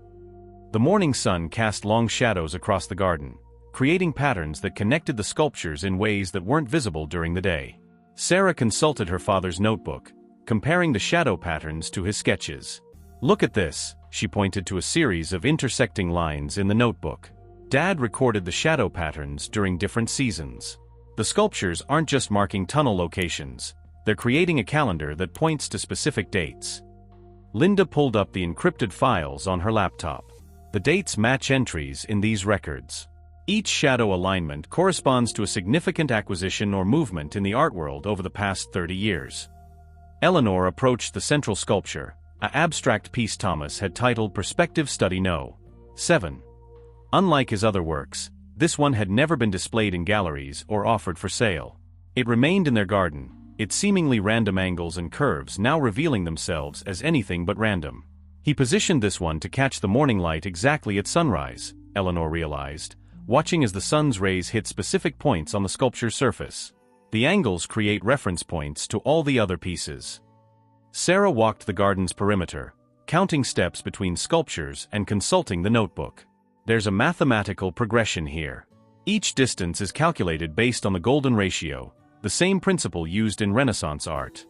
The morning sun cast long shadows across the garden, creating patterns that connected the sculptures in ways that weren't visible during the day. Sarah consulted her father's notebook, comparing the shadow patterns to his sketches. "Look at this," she pointed to a series of intersecting lines in the notebook. Dad recorded the shadow patterns during different seasons. The sculptures aren't just marking tunnel locations, they're creating a calendar that points to specific dates. Linda pulled up the encrypted files on her laptop. The dates match entries in these records. Each shadow alignment corresponds to a significant acquisition or movement in the art world over the past 30 years. Eleanor approached the central sculpture, an abstract piece Thomas had titled Perspective Study No. 7. Unlike his other works, this one had never been displayed in galleries or offered for sale. It remained in their garden, its seemingly random angles and curves now revealing themselves as anything but random. He positioned this one to catch the morning light exactly at sunrise, Eleanor realized, watching as the sun's rays hit specific points on the sculpture's surface. The angles create reference points to all the other pieces. Sarah walked the garden's perimeter, counting steps between sculptures and consulting the notebook. There's a mathematical progression here. Each distance is calculated based on the golden ratio, the same principle used in Renaissance art.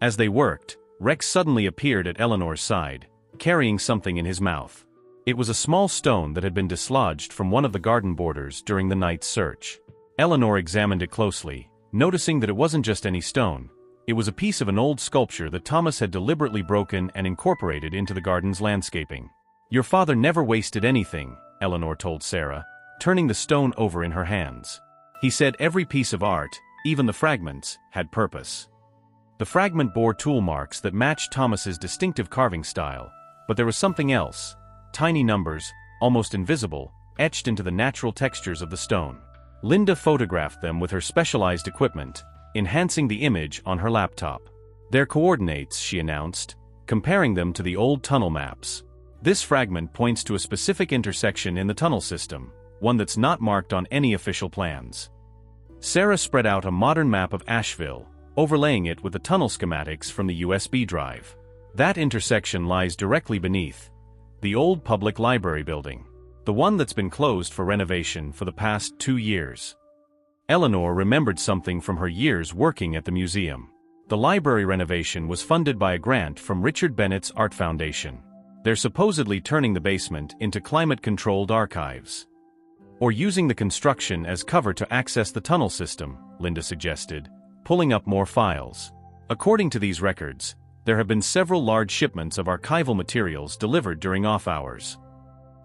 As they worked, Rex suddenly appeared at Eleanor's side, carrying something in his mouth. It was a small stone that had been dislodged from one of the garden borders during the night's search. Eleanor examined it closely, noticing that it wasn't just any stone. It was a piece of an old sculpture that Thomas had deliberately broken and incorporated into the garden's landscaping. "Your father never wasted anything," Eleanor told Sarah, turning the stone over in her hands. "He said every piece of art, even the fragments, had purpose." The fragment bore tool marks that matched Thomas's distinctive carving style, but there was something else. Tiny numbers, almost invisible, etched into the natural textures of the stone. Linda photographed them with her specialized equipment, enhancing the image on her laptop. "Their coordinates," she announced, comparing them to the old tunnel maps. "This fragment points to a specific intersection in the tunnel system, one that's not marked on any official plans." Sarah spread out a modern map of Asheville, overlaying it with the tunnel schematics from the USB drive. That intersection lies directly beneath the old public library building, the one that's been closed for renovation for the past 2 years. Eleanor remembered something from her years working at the museum. The library renovation was funded by a grant from Richard Bennett's Art Foundation. They're supposedly turning the basement into climate-controlled archives. Or using the construction as cover to access the tunnel system, Linda suggested, pulling up more files. According to these records, there have been several large shipments of archival materials delivered during off-hours.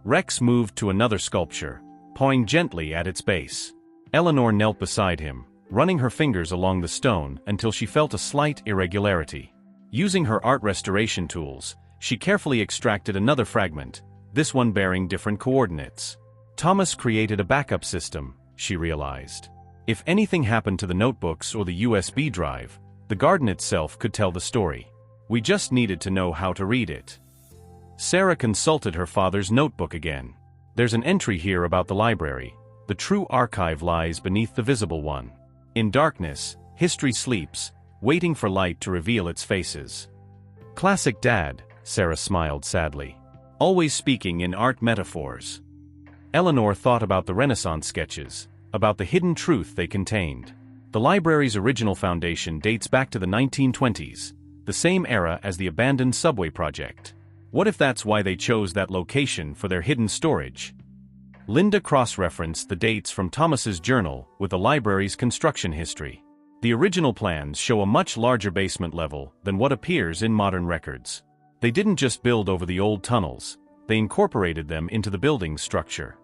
Rex moved to another sculpture, pawing gently at its base. Eleanor knelt beside him, running her fingers along the stone until she felt a slight irregularity. Using her art restoration tools, she carefully extracted another fragment, this one bearing different coordinates. Thomas created a backup system, she realized. If anything happened to the notebooks or the USB drive, the garden itself could tell the story. We just needed to know how to read it. Sarah consulted her father's notebook again. "There's an entry here about the library. The true archive lies beneath the visible one. In darkness, history sleeps, waiting for light to reveal its faces." Classic Dad, Sarah smiled sadly. Always speaking in art metaphors. Eleanor thought about the Renaissance sketches, about the hidden truth they contained. The library's original foundation dates back to the 1920s, the same era as the abandoned subway project. What if that's why they chose that location for their hidden storage? Linda cross-referenced the dates from Thomas's journal with the library's construction history. The original plans show a much larger basement level than what appears in modern records. They didn't just build over the old tunnels, they incorporated them into the building's structure.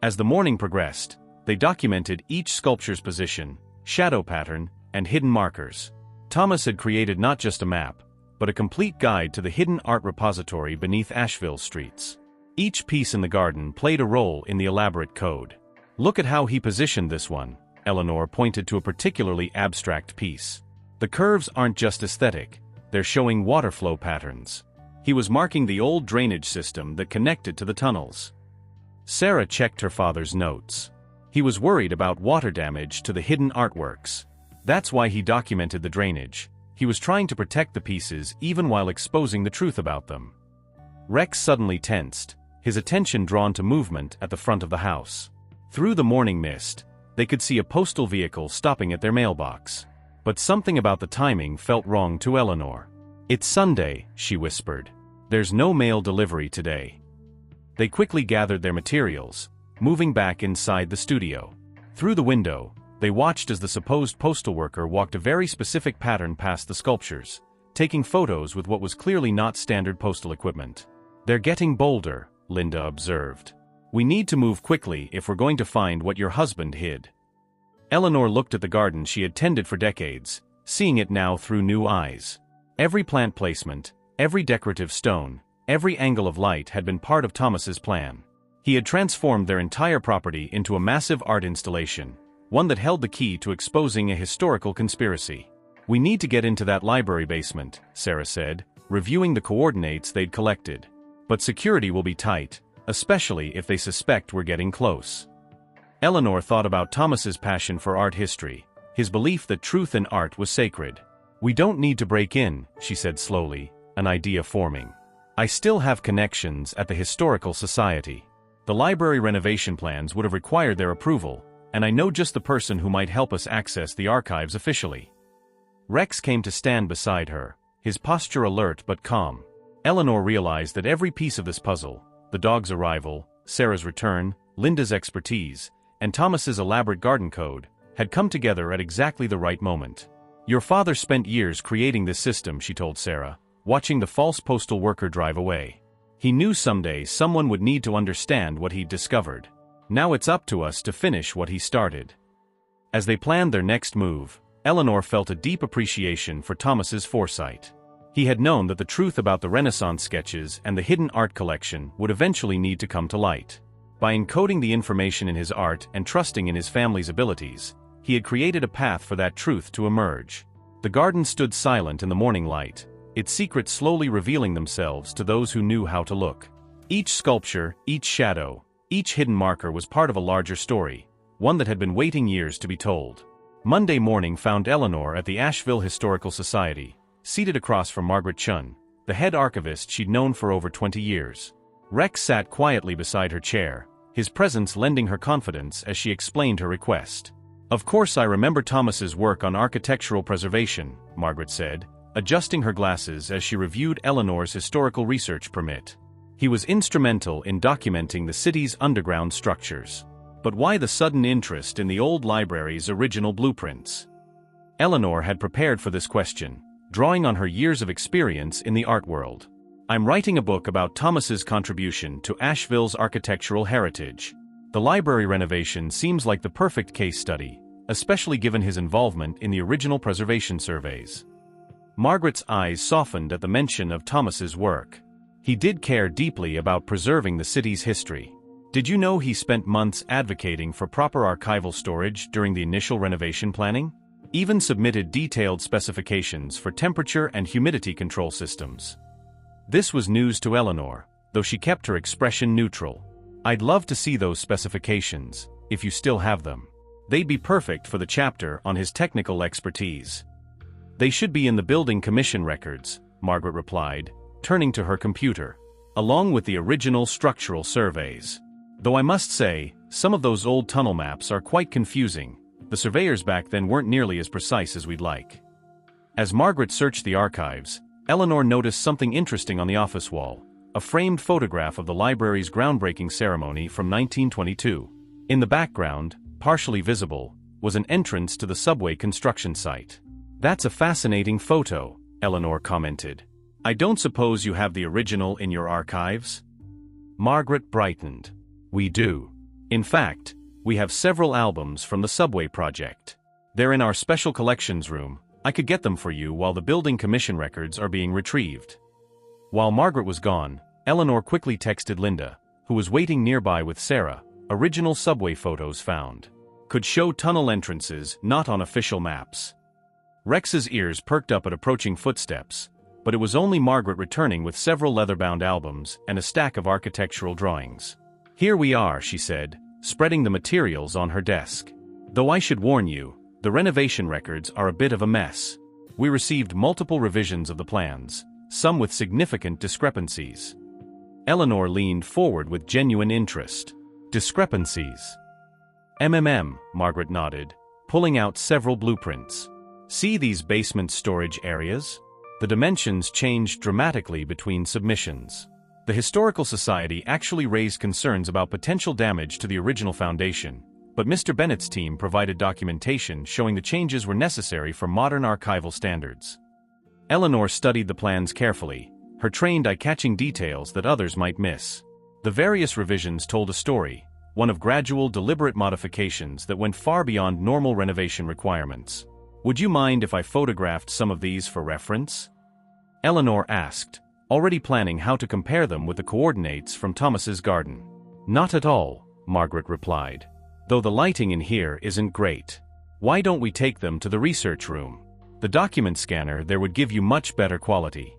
As the morning progressed, they documented each sculpture's position, shadow pattern, and hidden markers. Thomas had created not just a map, but a complete guide to the hidden art repository beneath Asheville's streets. Each piece in the garden played a role in the elaborate code. "Look at how he positioned this one," Eleanor pointed to a particularly abstract piece. "The curves aren't just aesthetic, they're showing water flow patterns. He was marking the old drainage system that connected to the tunnels." Sarah checked her father's notes. He was worried about water damage to the hidden artworks. That's why he documented the drainage. He was trying to protect the pieces even while exposing the truth about them. Rex suddenly tensed, his attention drawn to movement at the front of the house. Through the morning mist, they could see a postal vehicle stopping at their mailbox. But something about the timing felt wrong to Eleanor. "It's Sunday," she whispered. "There's no mail delivery today." They quickly gathered their materials, moving back inside the studio. Through the window, they watched as the supposed postal worker walked a very specific pattern past the sculptures, taking photos with what was clearly not standard postal equipment. "They're getting bolder," Linda observed. "We need to move quickly if we're going to find what your husband hid." Eleanor looked at the garden she had tended for decades, seeing it now through new eyes. Every plant placement, every decorative stone, every angle of light had been part of Thomas's plan. He had transformed their entire property into a massive art installation, one that held the key to exposing a historical conspiracy. "We need to get into that library basement," Sarah said, reviewing the coordinates they'd collected. "But security will be tight, especially if they suspect we're getting close." Eleanor thought about Thomas's passion for art history, his belief that truth in art was sacred. "We don't need to break in," she said slowly, an idea forming. "I still have connections at the Historical Society. The library renovation plans would have required their approval, and I know just the person who might help us access the archives officially." Rex came to stand beside her, his posture alert but calm. Eleanor realized that every piece of this puzzle, the dog's arrival, Sarah's return, Linda's expertise, and Thomas's elaborate garden code, had come together at exactly the right moment. "Your father spent years creating this system," she told Sarah, watching the false postal worker drive away. "He knew someday someone would need to understand what he'd discovered. Now it's up to us to finish what he started." As they planned their next move, Eleanor felt a deep appreciation for Thomas's foresight. He had known that the truth about the Renaissance sketches and the hidden art collection would eventually need to come to light. By encoding the information in his art and trusting in his family's abilities, he had created a path for that truth to emerge. The garden stood silent in the morning light, its secrets slowly revealing themselves to those who knew how to look. Each sculpture, each shadow, each hidden marker was part of a larger story, one that had been waiting years to be told. Monday morning found Eleanor at the Asheville Historical Society, seated across from Margaret Chun, the head archivist she'd known for over 20 years. Rex sat quietly beside her chair, his presence lending her confidence as she explained her request. "Of course I remember Thomas's work on architectural preservation," Margaret said, adjusting her glasses as she reviewed Eleanor's historical research permit. "He was instrumental in documenting the city's underground structures. But why the sudden interest in the old library's original blueprints?" Eleanor had prepared for this question, drawing on her years of experience in the art world. "I'm writing a book about Thomas's contribution to Asheville's architectural heritage. The library renovation seems like the perfect case study, especially given his involvement in the original preservation surveys." Margaret's eyes softened at the mention of Thomas's work. He did care deeply about preserving the city's history. "Did you know he spent months advocating for proper archival storage during the initial renovation planning? Even submitted detailed specifications for temperature and humidity control systems." This was news to Eleanor, though she kept her expression neutral. "I'd love to see those specifications, if you still have them. They'd be perfect for the chapter on his technical expertise." "They should be in the building commission records," Margaret replied, turning to her computer, "along with the original structural surveys. Though I must say, some of those old tunnel maps are quite confusing. The surveyors back then weren't nearly as precise as we'd like." As Margaret searched the archives, Eleanor noticed something interesting on the office wall, a framed photograph of the library's groundbreaking ceremony from 1922. In the background, partially visible, was an entrance to the subway construction site. "That's a fascinating photo," Eleanor commented. "I don't suppose you have the original in your archives?" Margaret brightened. "We do. In fact, we have several albums from the subway project. They're in our special collections room. I could get them for you while the building commission records are being retrieved." While Margaret was gone, Eleanor quickly texted Linda, who was waiting nearby with Sarah. Original subway photos found. Could show tunnel entrances not on official maps. Rex's ears perked up at approaching footsteps, but it was only Margaret returning with several leather-bound albums and a stack of architectural drawings. "Here we are," she said, spreading the materials on her desk. "Though I should warn you, the renovation records are a bit of a mess. We received multiple revisions of the plans, some with significant discrepancies." Eleanor leaned forward with genuine interest. "Discrepancies? Margaret nodded, pulling out several blueprints. See these basement storage areas? The dimensions changed dramatically between submissions. The Historical Society actually raised concerns about potential damage to the original foundation, but Mr. Bennett's team provided documentation showing the changes were necessary for modern archival standards. Eleanor studied the plans carefully, her trained eye catching details that others might miss. The various revisions told a story, one of gradual, deliberate modifications that went far beyond normal renovation requirements. Would you mind if I photographed some of these for reference? Eleanor asked, already planning how to compare them with the coordinates from Thomas's garden. Not at all, Margaret replied. Though the lighting in here isn't great. Why don't we take them to the research room? The document scanner there would give you much better quality.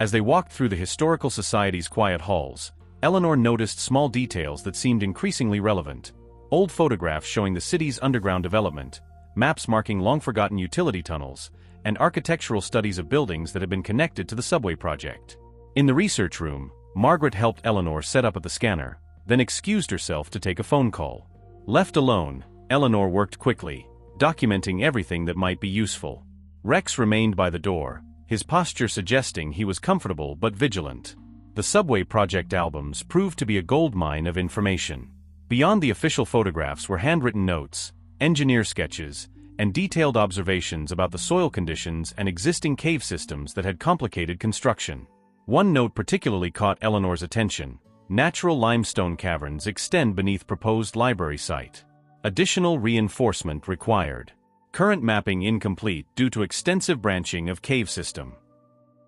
As they walked through the Historical Society's quiet halls, Eleanor noticed small details that seemed increasingly relevant. Old photographs showing the city's underground development, maps marking long-forgotten utility tunnels, and architectural studies of buildings that had been connected to the subway project. In the research room, Margaret helped Eleanor set up at the scanner, then excused herself to take a phone call. Left alone, Eleanor worked quickly, documenting everything that might be useful. Rex remained by the door, his posture suggesting he was comfortable but vigilant. The subway project albums proved to be a goldmine of information. Beyond the official photographs were handwritten notes, engineer sketches, and detailed observations about the soil conditions and existing cave systems that had complicated construction. One note particularly caught Eleanor's attention: natural limestone caverns extend beneath proposed library site. Additional reinforcement required. Current mapping incomplete due to extensive branching of cave system.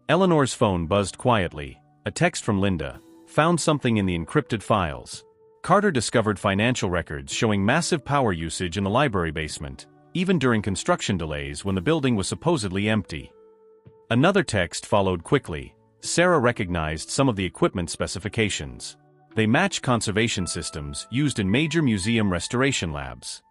Eleanor's phone buzzed quietly. A text from Linda. Found something in the encrypted files. Carter discovered financial records showing massive power usage in the library basement, even during construction delays when the building was supposedly empty. Another text followed quickly. Sarah recognized some of the equipment specifications. They match conservation systems used in major museum restoration labs.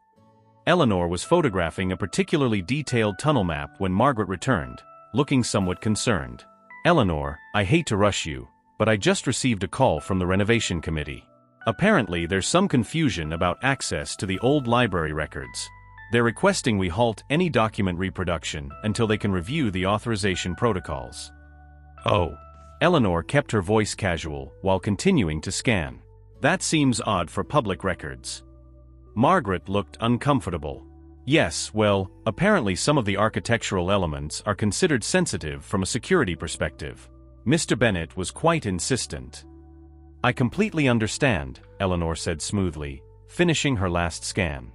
Eleanor was photographing a particularly detailed tunnel map when Margaret returned, looking somewhat concerned. Eleanor, I hate to rush you, but I just received a call from the renovation committee. Apparently there's some confusion about access to the old library records. They're requesting we halt any document reproduction until they can review the authorization protocols. Oh. Eleanor kept her voice casual while continuing to scan. That seems odd for public records. Margaret looked uncomfortable. Yes, well, apparently some of the architectural elements are considered sensitive from a security perspective. Mr. Bennett was quite insistent. I completely understand, Eleanor said smoothly, finishing her last scan.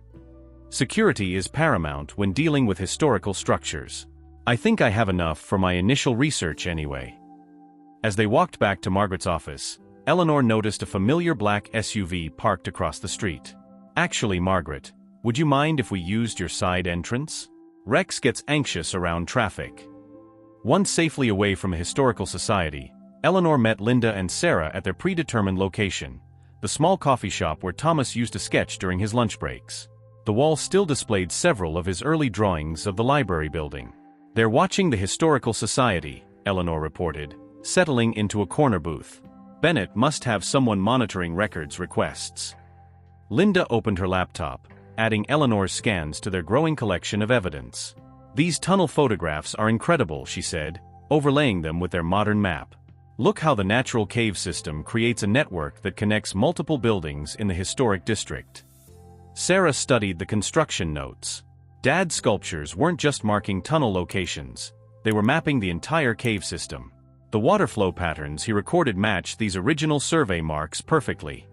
Security is paramount when dealing with historical structures. I think I have enough for my initial research anyway. As they walked back to Margaret's office, Eleanor noticed a familiar black SUV parked across the street. Actually, Margaret, would you mind if we used your side entrance? Rex gets anxious around traffic. Once safely away from a historical society, Eleanor met Linda and Sarah at their predetermined location, the small coffee shop where Thomas used to sketch during his lunch breaks. The wall still displayed several of his early drawings of the library building. They're watching the Historical Society, Eleanor reported, settling into a corner booth. Bennett must have someone monitoring records requests. Linda opened her laptop, adding Eleanor's scans to their growing collection of evidence. These tunnel photographs are incredible, she said, overlaying them with their modern map. Look how the natural cave system creates a network that connects multiple buildings in the historic district. Sarah studied the construction notes. Dad's sculptures weren't just marking tunnel locations, they were mapping the entire cave system. The water flow patterns he recorded matched these original survey marks perfectly.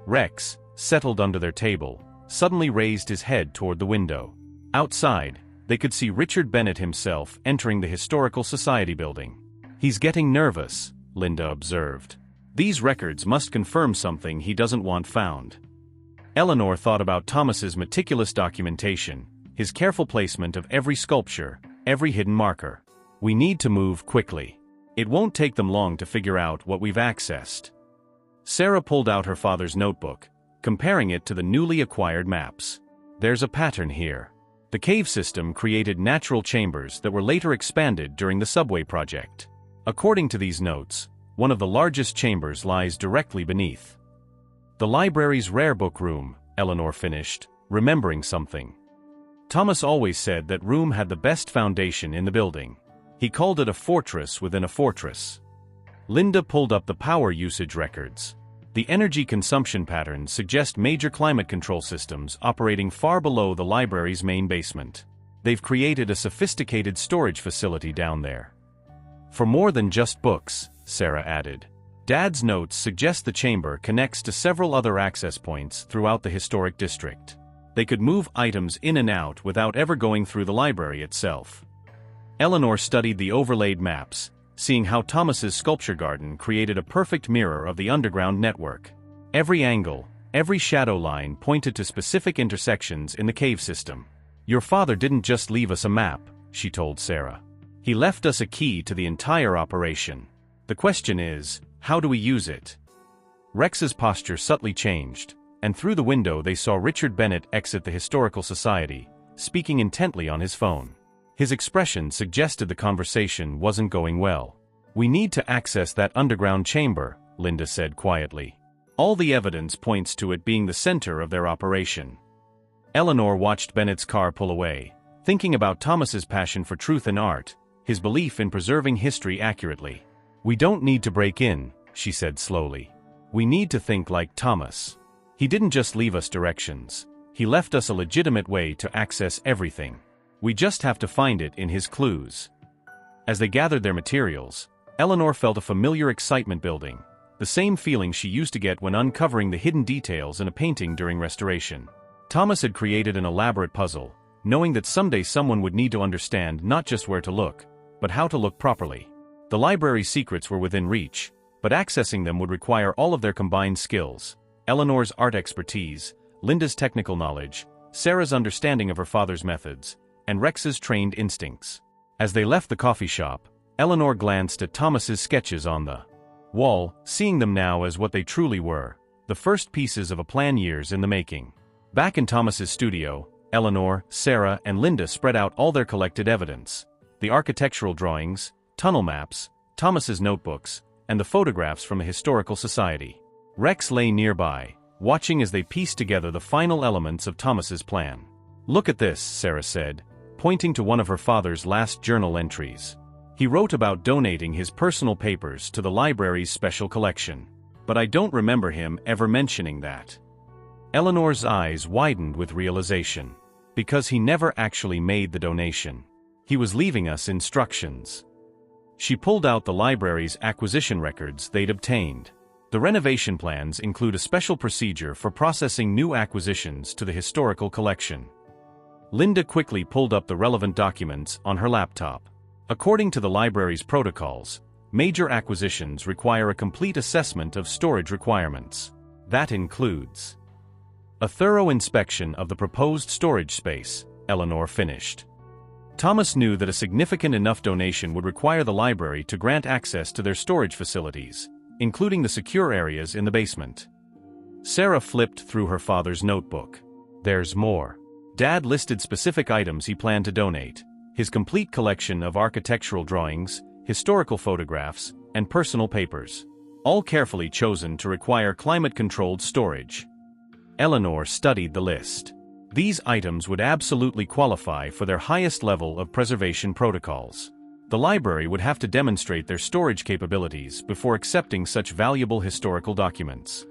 Rex, settled under their table, suddenly raised his head toward the window. Outside, they could see Richard Bennett himself entering the Historical Society building. He's getting nervous, Linda observed. These records must confirm something he doesn't want found. Eleanor thought about Thomas's meticulous documentation, his careful placement of every sculpture, every hidden marker. We need to move quickly. It won't take them long to figure out what we've accessed. Sarah pulled out her father's notebook, comparing it to the newly acquired maps. There's a pattern here. The cave system created natural chambers that were later expanded during the subway project. According to these notes, one of the largest chambers lies directly beneath. The library's rare book room, Eleanor finished, remembering something. Thomas always said that room had the best foundation in the building. He called it a fortress within a fortress. Linda pulled up the power usage records. The energy consumption patterns suggest major climate control systems operating far below the library's main basement. They've created a sophisticated storage facility down there. For more than just books, Sarah added. Dad's notes suggest the chamber connects to several other access points throughout the historic district. They could move items in and out without ever going through the library itself. Eleanor studied the overlaid maps, seeing how Thomas's sculpture garden created a perfect mirror of the underground network. Every angle, every shadow line pointed to specific intersections in the cave system. Your father didn't just leave us a map, she told Sarah. He left us a key to the entire operation. The question is, how do we use it? Rex's posture subtly changed, and through the window they saw Richard Bennett exit the Historical Society, speaking intently on his phone. His expression suggested the conversation wasn't going well. We need to access that underground chamber, Linda said quietly. All the evidence points to it being the center of their operation. Eleanor watched Bennett's car pull away, thinking about Thomas's passion for truth and art, his belief in preserving history accurately. We don't need to break in, she said slowly. We need to think like Thomas. He didn't just leave us directions. He left us a legitimate way to access everything. We just have to find it in his clues. As they gathered their materials, Eleanor felt a familiar excitement building, the same feeling she used to get when uncovering the hidden details in a painting during restoration. Thomas had created an elaborate puzzle, knowing that someday someone would need to understand not just where to look, but how to look properly. The library's secrets were within reach, but accessing them would require all of their combined skills: Eleanor's art expertise, Linda's technical knowledge, Sarah's understanding of her father's methods, and Rex's trained instincts. As they left the coffee shop, Eleanor glanced at Thomas's sketches on the wall, seeing them now as what they truly were, the first pieces of a plan years in the making. Back in Thomas's studio, Eleanor, Sarah, and Linda spread out all their collected evidence: the architectural drawings, tunnel maps, Thomas's notebooks, and the photographs from the Historical Society. Rex lay nearby, watching as they pieced together the final elements of Thomas's plan. Look at this, Sarah said, pointing to one of her father's last journal entries. He wrote about donating his personal papers to the library's special collection. But I don't remember him ever mentioning that. Eleanor's eyes widened with realization. Because he never actually made the donation. He was leaving us instructions. She pulled out the library's acquisition records they'd obtained. The renovation plans include a special procedure for processing new acquisitions to the historical collection. Linda quickly pulled up the relevant documents on her laptop. According to the library's protocols, major acquisitions require a complete assessment of storage requirements. That includes a thorough inspection of the proposed storage space, Eleanor finished. Thomas knew that a significant enough donation would require the library to grant access to their storage facilities, including the secure areas in the basement. Sarah flipped through her father's notebook. There's more. Dad listed specific items he planned to donate: his complete collection of architectural drawings, historical photographs, and personal papers, all carefully chosen to require climate-controlled storage. Eleanor studied the list. These items would absolutely qualify for their highest level of preservation protocols. The library would have to demonstrate their storage capabilities before accepting such valuable historical documents.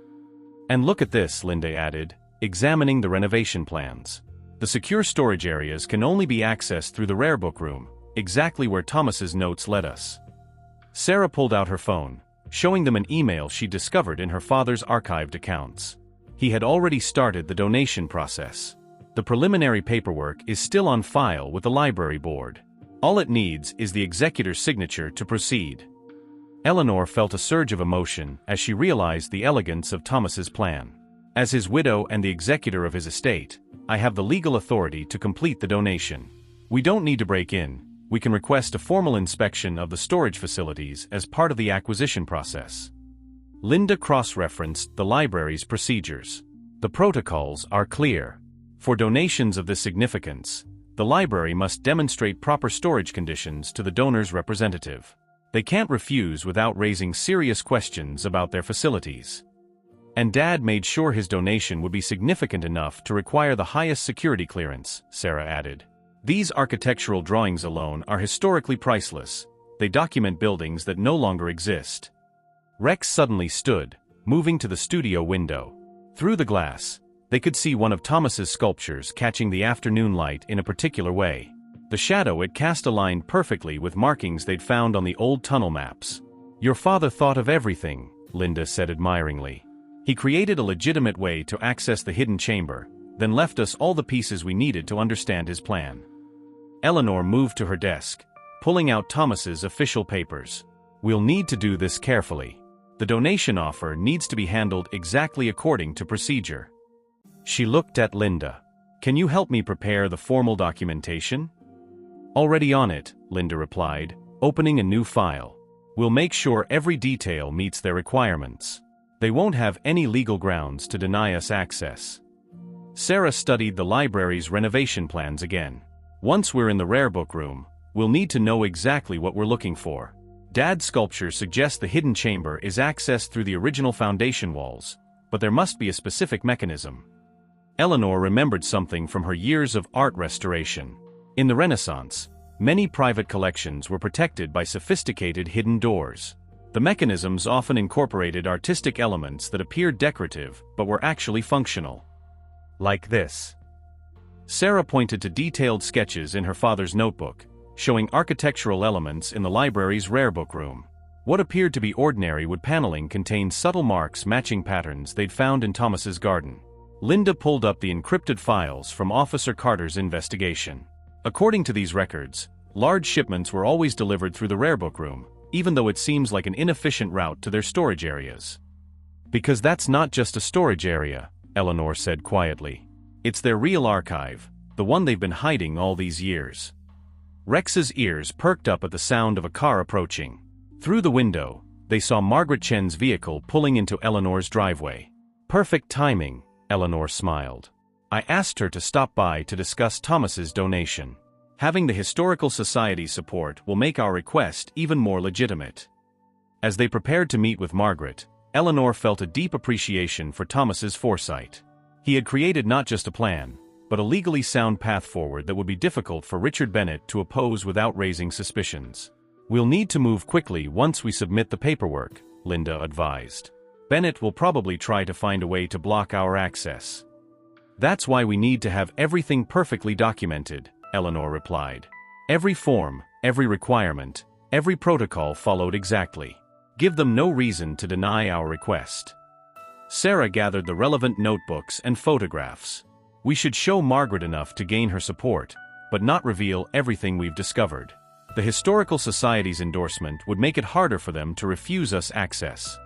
And look at this, Linda added, examining the renovation plans. The secure storage areas can only be accessed through the rare book room, exactly where Thomas's notes led us. Sarah pulled out her phone, showing them an email she discovered in her father's archived accounts. He had already started the donation process. The preliminary paperwork is still on file with the library board. All it needs is the executor's signature to proceed. Eleanor felt a surge of emotion as she realized the elegance of Thomas's plan. As his widow and the executor of his estate, I have the legal authority to complete the donation. We don't need to break in. We can request a formal inspection of the storage facilities as part of the acquisition process. Linda cross-referenced the library's procedures. The protocols are clear. For donations of this significance, the library must demonstrate proper storage conditions to the donor's representative. They can't refuse without raising serious questions about their facilities. And Dad made sure his donation would be significant enough to require the highest security clearance, Sarah added. These architectural drawings alone are historically priceless. They document buildings that no longer exist. Rex suddenly stood, moving to the studio window. Through the glass, they could see one of Thomas's sculptures catching the afternoon light in a particular way. The shadow it cast aligned perfectly with markings they'd found on the old tunnel maps. "Your father thought of everything," Linda said admiringly. "He created a legitimate way to access the hidden chamber, then left us all the pieces we needed to understand his plan." Eleanor moved to her desk, pulling out Thomas's official papers. "We'll need to do this carefully. The donation offer needs to be handled exactly according to procedure." She looked at Linda. "Can you help me prepare the formal documentation?" "Already on it," Linda replied, opening a new file. "We'll make sure every detail meets their requirements. They won't have any legal grounds to deny us access." Sarah studied the library's renovation plans again. "Once we're in the rare book room, we'll need to know exactly what we're looking for. Dad's sculpture suggests the hidden chamber is accessed through the original foundation walls, but there must be a specific mechanism." Eleanor remembered something from her years of art restoration. In the Renaissance, many private collections were protected by sophisticated hidden doors. The mechanisms often incorporated artistic elements that appeared decorative but were actually functional. Like this. Sarah pointed to detailed sketches in her father's notebook, showing architectural elements in the library's rare book room. What appeared to be ordinary wood paneling contained subtle marks matching patterns they'd found in Thomas's garden. Linda pulled up the encrypted files from Officer Carter's investigation. According to these records, large shipments were always delivered through the rare book room, even though it seems like an inefficient route to their storage areas. "Because that's not just a storage area," Eleanor said quietly. "It's their real archive, the one they've been hiding all these years." Rex's ears perked up at the sound of a car approaching. Through the window, they saw Margaret Chen's vehicle pulling into Eleanor's driveway. "Perfect timing," Eleanor smiled. "I asked her to stop by to discuss Thomas's donation. Having the Historical Society's support will make our request even more legitimate." As they prepared to meet with Margaret, Eleanor felt a deep appreciation for Thomas's foresight. He had created not just a plan, but a legally sound path forward that would be difficult for Richard Bennett to oppose without raising suspicions. "We'll need to move quickly once we submit the paperwork," Linda advised. "Bennett will probably try to find a way to block our access." "That's why we need to have everything perfectly documented," Eleanor replied. "Every form, every requirement, every protocol followed exactly. Give them no reason to deny our request." Sarah gathered the relevant notebooks and photographs. "We should show Margaret enough to gain her support, but not reveal everything we've discovered. The Historical Society's endorsement would make it harder for them to refuse us access."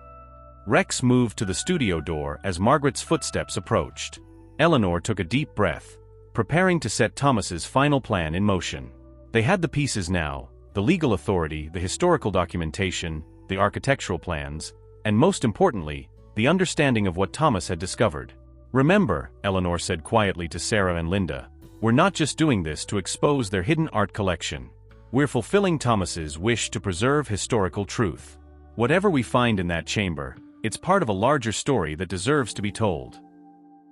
Rex moved to the studio door as Margaret's footsteps approached. Eleanor took a deep breath, preparing to set Thomas's final plan in motion. They had the pieces now: the legal authority, the historical documentation, the architectural plans, and most importantly, the understanding of what Thomas had discovered. "Remember," Eleanor said quietly to Sarah and Linda, "we're not just doing this to expose their hidden art collection. We're fulfilling Thomas's wish to preserve historical truth. Whatever we find in that chamber, it's part of a larger story that deserves to be told."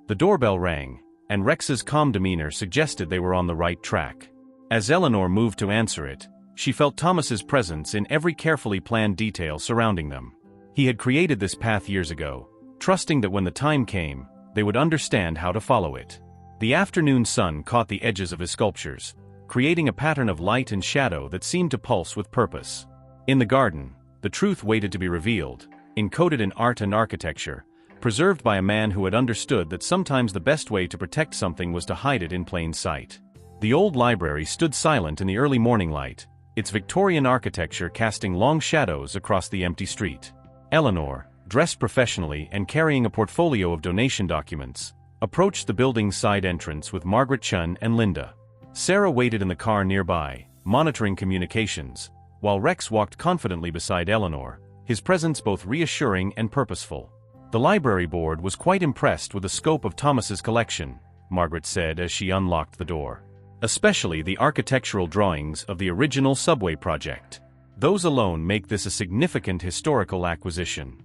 The doorbell rang, and Rex's calm demeanor suggested they were on the right track. As Eleanor moved to answer it, she felt Thomas's presence in every carefully planned detail surrounding them. He had created this path years ago, trusting that when the time came, they would understand how to follow it. The afternoon sun caught the edges of his sculptures, creating a pattern of light and shadow that seemed to pulse with purpose. In the garden, the truth waited to be revealed, encoded in art and architecture, preserved by a man who had understood that sometimes the best way to protect something was to hide it in plain sight. The old library stood silent in the early morning light, its Victorian architecture casting long shadows across the empty street. Eleanor, dressed professionally and carrying a portfolio of donation documents, approached the building's side entrance with Margaret Chen and Linda. Sarah waited in the car nearby, monitoring communications, while Rex walked confidently beside Eleanor, his presence both reassuring and purposeful. "The library board was quite impressed with the scope of Thomas's collection," Margaret said as she unlocked the door. "Especially the architectural drawings of the original subway project. Those alone make this a significant historical acquisition."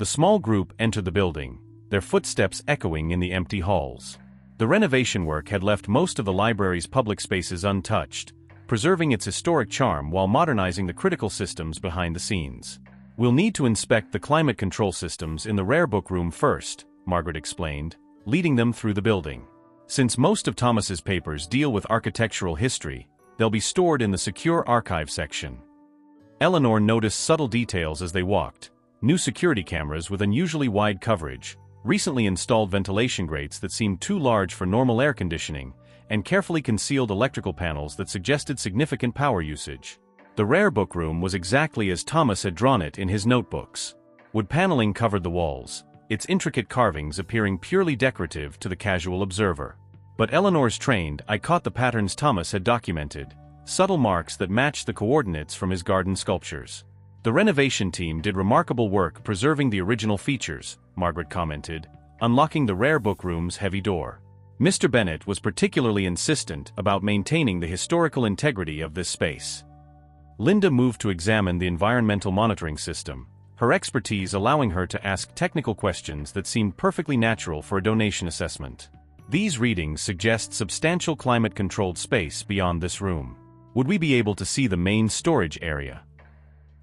The small group entered the building, their footsteps echoing in the empty halls. The renovation work had left most of the library's public spaces untouched, preserving its historic charm while modernizing the critical systems behind the scenes. "We'll need to inspect the climate control systems in the rare book room first," Margaret explained, leading them through the building. Since most of Thomas's papers deal with architectural history, they'll be stored in the secure archive section. Eleanor noticed subtle details as they walked: new security cameras with unusually wide coverage, recently installed ventilation grates that seemed too large for normal air conditioning, and carefully concealed electrical panels that suggested significant power usage. The rare book room was exactly as Thomas had drawn it in his notebooks. Wood paneling covered the walls, its intricate carvings appearing purely decorative to the casual observer. But Eleanor's trained eye caught the patterns Thomas had documented, subtle marks that matched the coordinates from his garden sculptures. "The renovation team did remarkable work preserving the original features," Margaret commented, unlocking the rare book room's heavy door. Mr. Bennet was particularly insistent about maintaining the historical integrity of this space. Linda moved to examine the environmental monitoring system, her expertise allowing her to ask technical questions that seemed perfectly natural for a donation assessment. "These readings suggest substantial climate-controlled space beyond this room. Would we be able to see the main storage area?"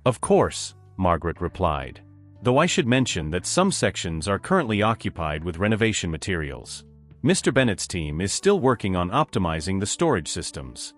"Of course," Margaret replied, "though I should mention that some sections are currently occupied with renovation materials. Mr. Bennet's team is still working on optimizing the storage systems."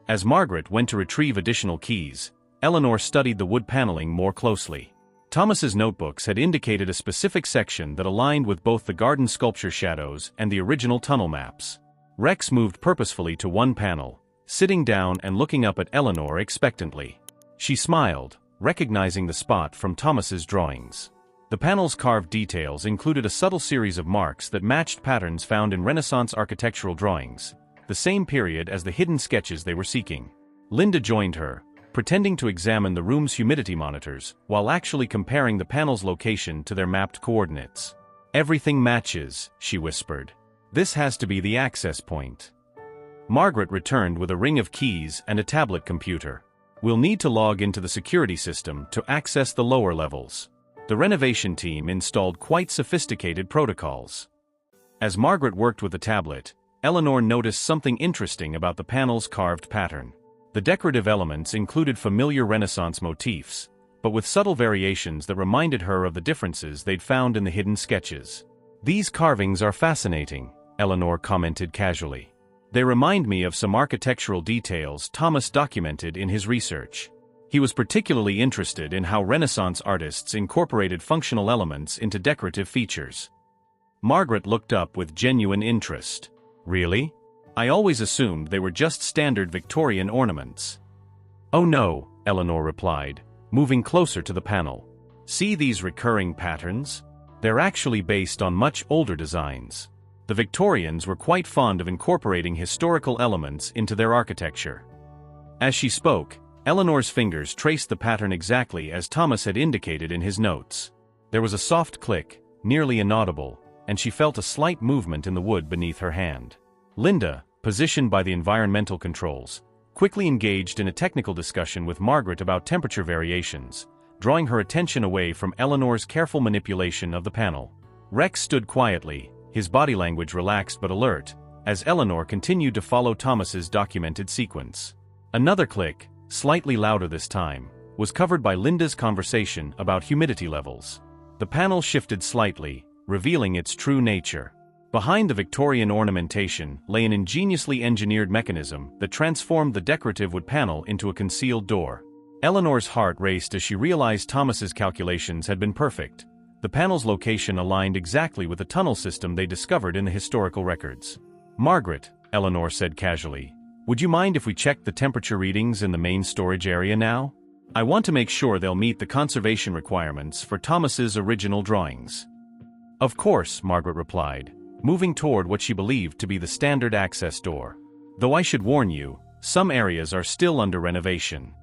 As Margaret went to retrieve additional keys, Eleanor studied the wood paneling more closely. Thomas's notebooks had indicated a specific section that aligned with both the garden sculpture shadows and the original tunnel maps. Rex moved purposefully to one panel, sitting down and looking up at Eleanor expectantly. She smiled, recognizing the spot from Thomas's drawings. The panel's carved details included a subtle series of marks that matched patterns found in Renaissance architectural drawings, the same period as the hidden sketches they were seeking. Linda joined her, pretending to examine the room's humidity monitors, while actually comparing the panel's location to their mapped coordinates. "Everything matches," she whispered. "This has to be the access point." Margaret returned with a ring of keys and a tablet computer. "We'll need to log into the security system to access the lower levels." The renovation team installed quite sophisticated protocols. As Margaret worked with the tablet, Eleanor noticed something interesting about the panel's carved pattern. The decorative elements included familiar Renaissance motifs, but with subtle variations that reminded her of the differences they'd found in the hidden sketches. "These carvings are fascinating," Eleanor commented casually. "They remind me of some architectural details Thomas documented in his research." He was particularly interested in how Renaissance artists incorporated functional elements into decorative features. Margaret looked up with genuine interest. "Really? I always assumed they were just standard Victorian ornaments." "Oh no," Eleanor replied, moving closer to the panel. "See these recurring patterns? They're actually based on much older designs. The Victorians were quite fond of incorporating historical elements into their architecture." As she spoke, Eleanor's fingers traced the pattern exactly as Thomas had indicated in his notes. There was a soft click, nearly inaudible, and she felt a slight movement in the wood beneath her hand. Linda, positioned by the environmental controls, quickly engaged in a technical discussion with Margaret about temperature variations, drawing her attention away from Eleanor's careful manipulation of the panel. Rex stood quietly, his body language relaxed but alert, as Eleanor continued to follow Thomas's documented sequence. Another click, slightly louder this time, was covered by Linda's conversation about humidity levels. The panel shifted slightly, revealing its true nature. Behind the Victorian ornamentation lay an ingeniously engineered mechanism that transformed the decorative wood panel into a concealed door. Eleanor's heart raced as she realized Thomas's calculations had been perfect. The panel's location aligned exactly with the tunnel system they discovered in the historical records. "Margaret," Eleanor said casually, "would you mind if we checked the temperature readings in the main storage area now? I want to make sure they'll meet the conservation requirements for Thomas's original drawings." "Of course," Margaret replied, moving toward what she believed to be the standard access door. "Though I should warn you, some areas are still under renovation."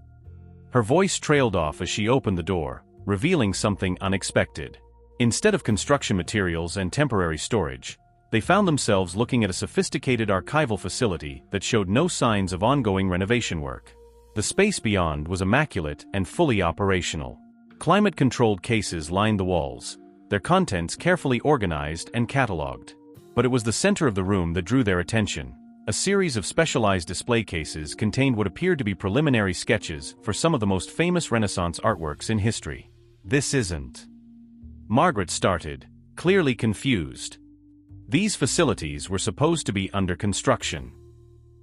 Her voice trailed off as she opened the door, revealing something unexpected. Instead of construction materials and temporary storage, they found themselves looking at a sophisticated archival facility that showed no signs of ongoing renovation work. The space beyond was immaculate and fully operational. Climate-controlled cases lined the walls, their contents carefully organized and catalogued. But it was the center of the room that drew their attention. A series of specialized display cases contained what appeared to be preliminary sketches for some of the most famous Renaissance artworks in history. "This isn't..." Margaret started, clearly confused. These facilities were supposed to be under construction.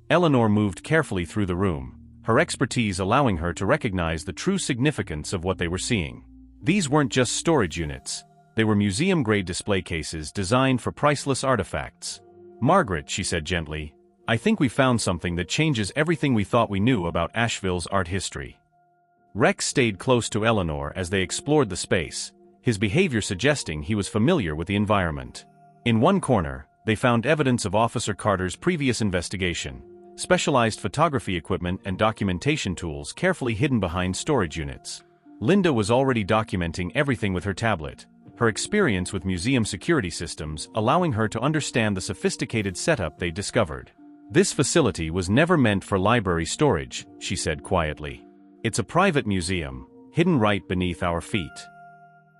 Eleanor moved carefully through the room, her expertise allowing her to recognize the true significance of what they were seeing. These weren't just storage units. They were museum-grade display cases designed for priceless artifacts. "Margaret," she said gently, "I think we found something that changes everything we thought we knew about Asheville's art history." Rex stayed close to Eleanor as they explored the space, his behavior suggesting he was familiar with the environment. In one corner, they found evidence of Officer Carter's previous investigation, specialized photography equipment and documentation tools carefully hidden behind storage units. Linda was already documenting everything with her tablet, her experience with museum security systems allowing her to understand the sophisticated setup they discovered. "This facility was never meant for library storage," she said quietly. "It's a private museum, hidden right beneath our feet."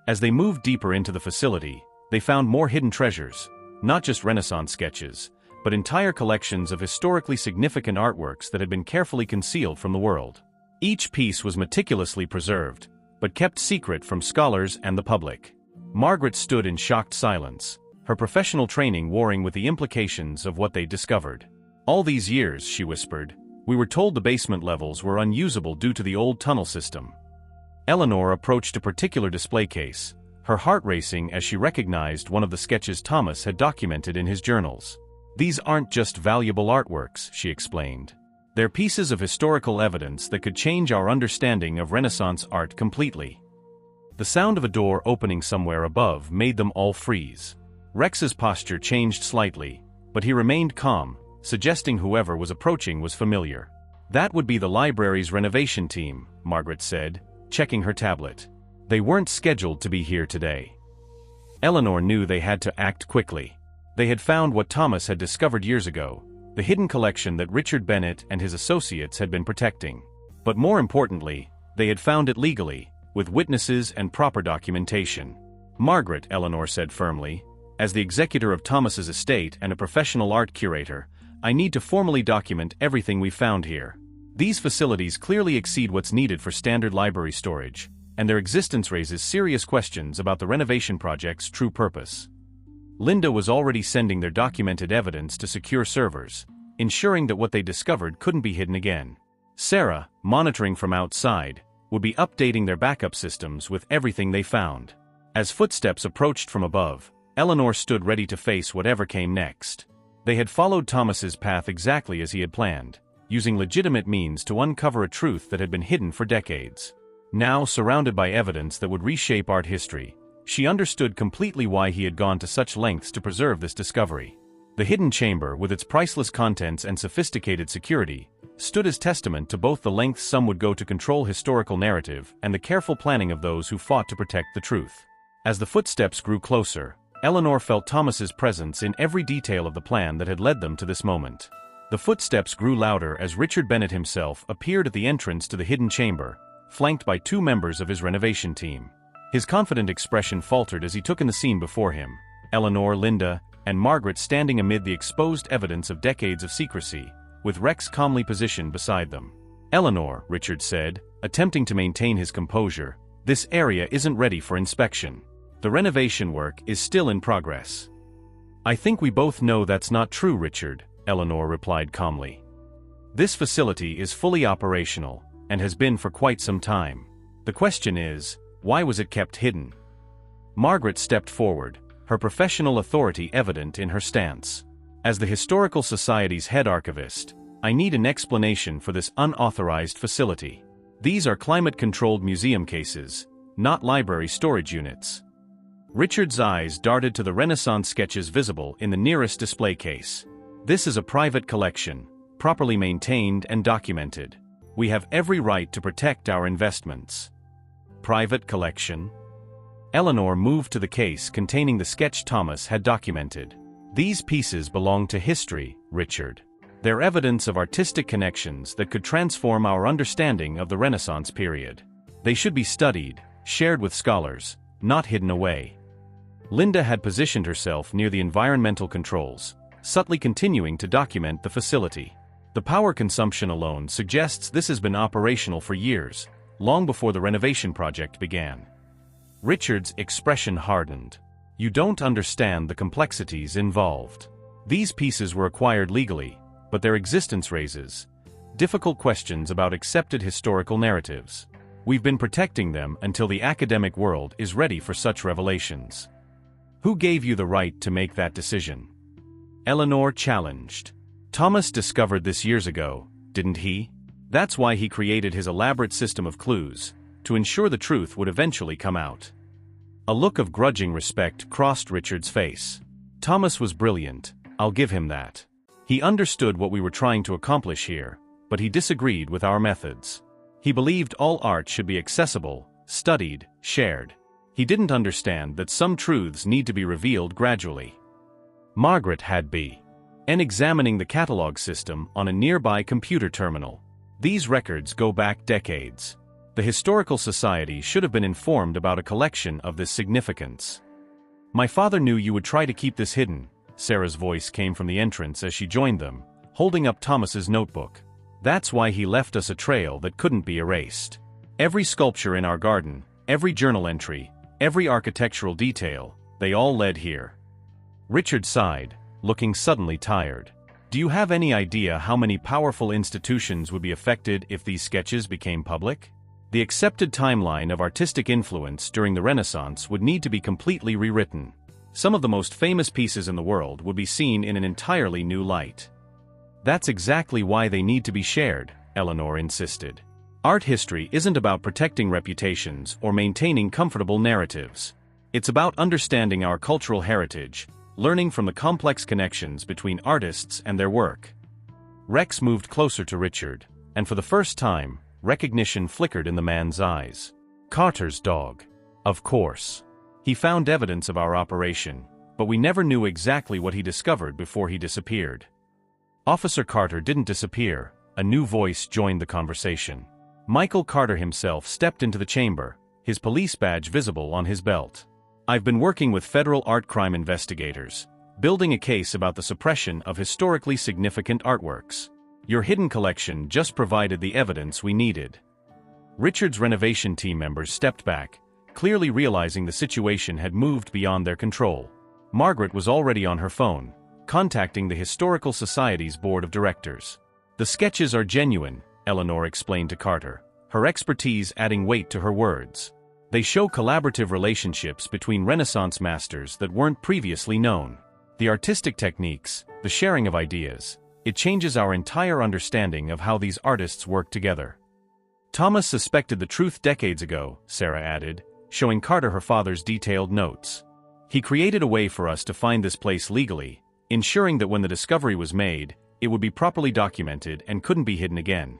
As they moved deeper into the facility, they found more hidden treasures, not just Renaissance sketches, but entire collections of historically significant artworks that had been carefully concealed from the world. Each piece was meticulously preserved, but kept secret from scholars and the public. Margaret stood in shocked silence, her professional training warring with the implications of what they discovered. "All these years," she whispered, "we were told the basement levels were unusable due to the old tunnel system." Eleanor approached a particular display case, her heart racing as she recognized one of the sketches Thomas had documented in his journals. "These aren't just valuable artworks," she explained. "They're pieces of historical evidence that could change our understanding of Renaissance art completely." The sound of a door opening somewhere above made them all freeze. Rex's posture changed slightly, but he remained calm, suggesting whoever was approaching was familiar. "That would be the library's renovation team," Margaret said, checking her tablet. "They weren't scheduled to be here today." Eleanor knew they had to act quickly. They had found what Thomas had discovered years ago, the hidden collection that Richard Bennett and his associates had been protecting. But more importantly, they had found it legally, with witnesses and proper documentation. "Margaret," Eleanor said firmly, "as the executor of Thomas's estate and a professional art curator, I need to formally document everything we found here. These facilities clearly exceed what's needed for standard library storage, and their existence raises serious questions about the renovation project's true purpose." Linda was already sending their documented evidence to secure servers, ensuring that what they discovered couldn't be hidden again. Sarah, monitoring from outside, would be updating their backup systems with everything they found. As footsteps approached from above, Eleanor stood ready to face whatever came next. They had followed Thomas's path exactly as he had planned, using legitimate means to uncover a truth that had been hidden for decades. Now, surrounded by evidence that would reshape art history, she understood completely why he had gone to such lengths to preserve this discovery. The hidden chamber, with its priceless contents and sophisticated security, stood as testament to both the lengths some would go to control historical narrative and the careful planning of those who fought to protect the truth. As the footsteps grew closer, Eleanor felt Thomas's presence in every detail of the plan that had led them to this moment. The footsteps grew louder as Richard Bennett himself appeared at the entrance to the hidden chamber, flanked by two members of his renovation team. His confident expression faltered as he took in the scene before him, Eleanor, Linda, and Margaret standing amid the exposed evidence of decades of secrecy, with Rex calmly positioned beside them. "Eleanor," Richard said, attempting to maintain his composure, "this area isn't ready for inspection. The renovation work is still in progress." "I think we both know that's not true, Richard," Eleanor replied calmly. "This facility is fully operational, and has been for quite some time. The question is, why was it kept hidden?" Margaret stepped forward, her professional authority evident in her stance. "As the Historical Society's head archivist, I need an explanation for this unauthorized facility. These are climate-controlled museum cases, not library storage units." Richard's eyes darted to the Renaissance sketches visible in the nearest display case. "This is a private collection, properly maintained and documented. We have every right to protect our investments." "Private collection?" Eleanor moved to the case containing the sketch Thomas had documented. "These pieces belong to history, Richard. They're evidence of artistic connections that could transform our understanding of the Renaissance period. They should be studied, shared with scholars, not hidden away. Linda had positioned herself near the environmental controls, subtly continuing to document the facility. The power consumption alone suggests this has been operational for years, long before the renovation project began. Richard's expression hardened. You don't understand the complexities involved. These pieces were acquired legally, but their existence raises difficult questions about accepted historical narratives. We've been protecting them until the academic world is ready for such revelations. Who gave you the right to make that decision? Eleanor challenged. Thomas discovered this years ago, didn't he? That's why he created his elaborate system of clues, to ensure the truth would eventually come out. A look of grudging respect crossed Richard's face. Thomas was brilliant, I'll give him that. He understood what we were trying to accomplish here, but he disagreed with our methods. He believed all art should be accessible, studied, shared. He didn't understand that some truths need to be revealed gradually. Margaret had been examining the catalog system on a nearby computer terminal. These records go back decades. The Historical Society should have been informed about a collection of this significance. My father knew you would try to keep this hidden. Sarah's voice came from the entrance as she joined them, holding up Thomas's notebook. That's why he left us a trail that couldn't be erased. Every sculpture in our garden, every journal entry, every architectural detail, they all led here. Richard sighed, looking suddenly tired. Do you have any idea how many powerful institutions would be affected if these sketches became public? The accepted timeline of artistic influence during the Renaissance would need to be completely rewritten. Some of the most famous pieces in the world would be seen in an entirely new light. That's exactly why they need to be shared, Eleanor insisted. Art history isn't about protecting reputations or maintaining comfortable narratives. It's about understanding our cultural heritage, learning from the complex connections between artists and their work. Rex moved closer to Richard, and for the first time, recognition flickered in the man's eyes. Carter's dog. Of course. He found evidence of our operation, but we never knew exactly what he discovered before he disappeared. Officer Carter didn't disappear. A new voice joined the conversation. Michael Carter himself stepped into the chamber, his police badge visible on his belt. I've been working with federal art crime investigators, building a case about the suppression of historically significant artworks. Your hidden collection just provided the evidence we needed. Richard's renovation team members stepped back, clearly realizing the situation had moved beyond their control. Margaret was already on her phone, contacting the Historical Society's board of directors. The sketches are genuine, Eleanor explained to Carter, her expertise adding weight to her words. They show collaborative relationships between Renaissance masters that weren't previously known. The artistic techniques, the sharing of ideas, it changes our entire understanding of how these artists work together. Thomas suspected the truth decades ago, Sarah added, showing Carter her father's detailed notes. He created a way for us to find this place legally, ensuring that when the discovery was made, it would be properly documented and couldn't be hidden again.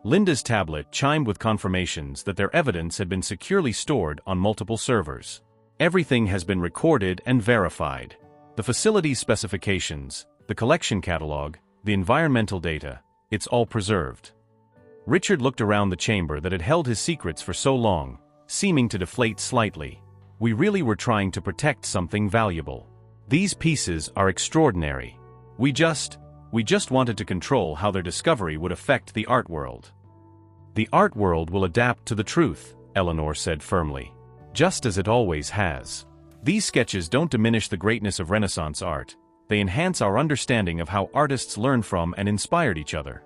Linda's tablet chimed with confirmations that their evidence had been securely stored on multiple servers. Everything has been recorded and verified. The facility's specifications, the collection catalog, the environmental data, it's all preserved. Richard looked around the chamber that had held his secrets for so long, seeming to deflate slightly. We really were trying to protect something valuable. These pieces are extraordinary. We just wanted to control how their discovery would affect the art world. The art world will adapt to the truth, Eleanor said firmly. Just as it always has. These sketches don't diminish the greatness of Renaissance art, they enhance our understanding of how artists learned from and inspired each other.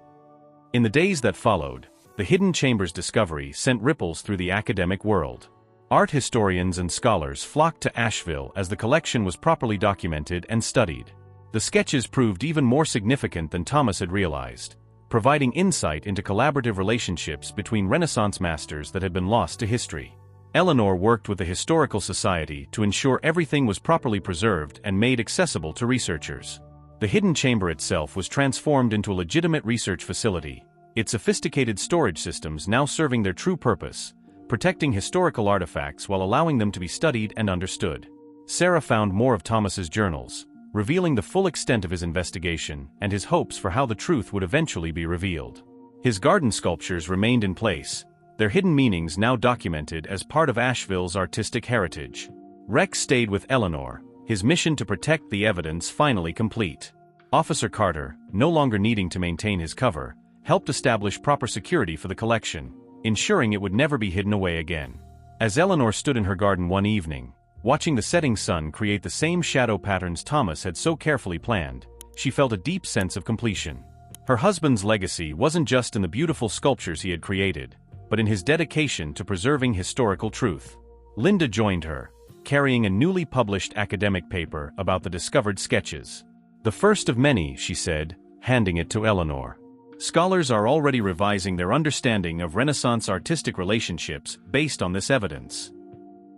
In the days that followed, the Hidden Chamber's discovery sent ripples through the academic world. Art historians and scholars flocked to Asheville as the collection was properly documented and studied. The sketches proved even more significant than Thomas had realized, providing insight into collaborative relationships between Renaissance masters that had been lost to history. Eleanor worked with the Historical Society to ensure everything was properly preserved and made accessible to researchers. The Hidden Chamber itself was transformed into a legitimate research facility, its sophisticated storage systems now serving their true purpose, protecting historical artifacts while allowing them to be studied and understood. Sarah found more of Thomas's journals, revealing the full extent of his investigation and his hopes for how the truth would eventually be revealed. His garden sculptures remained in place, their hidden meanings now documented as part of Asheville's artistic heritage. Rex stayed with Eleanor, his mission to protect the evidence finally complete. Officer Carter, no longer needing to maintain his cover, helped establish proper security for the collection, ensuring it would never be hidden away again. As Eleanor stood in her garden one evening, watching the setting sun create the same shadow patterns Thomas had so carefully planned, she felt a deep sense of completion. Her husband's legacy wasn't just in the beautiful sculptures he had created, but in his dedication to preserving historical truth. Linda joined her, carrying a newly published academic paper about the discovered sketches. The first of many, she said, handing it to Eleanor. Scholars are already revising their understanding of Renaissance artistic relationships based on this evidence.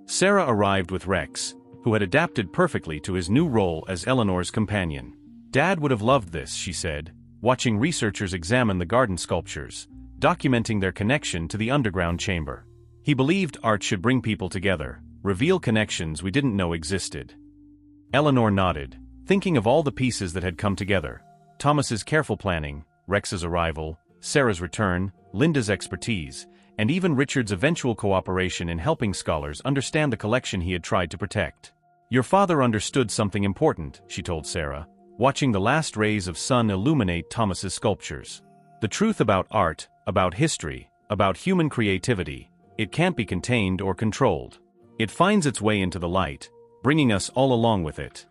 Sarah arrived with Rex, who had adapted perfectly to his new role as Eleanor's companion. Dad would have loved this, she said, watching researchers examine the garden sculptures, documenting their connection to the underground chamber. He believed art should bring people together, reveal connections we didn't know existed. Eleanor nodded, thinking of all the pieces that had come together. Thomas's careful planning, Rex's arrival, Sarah's return, Linda's expertise, and even Richard's eventual cooperation in helping scholars understand the collection he had tried to protect. Your father understood something important, she told Sarah, watching the last rays of sun illuminate Thomas's sculptures. The truth about art, about history, about human creativity, it can't be contained or controlled. It finds its way into the light, bringing us all along with it.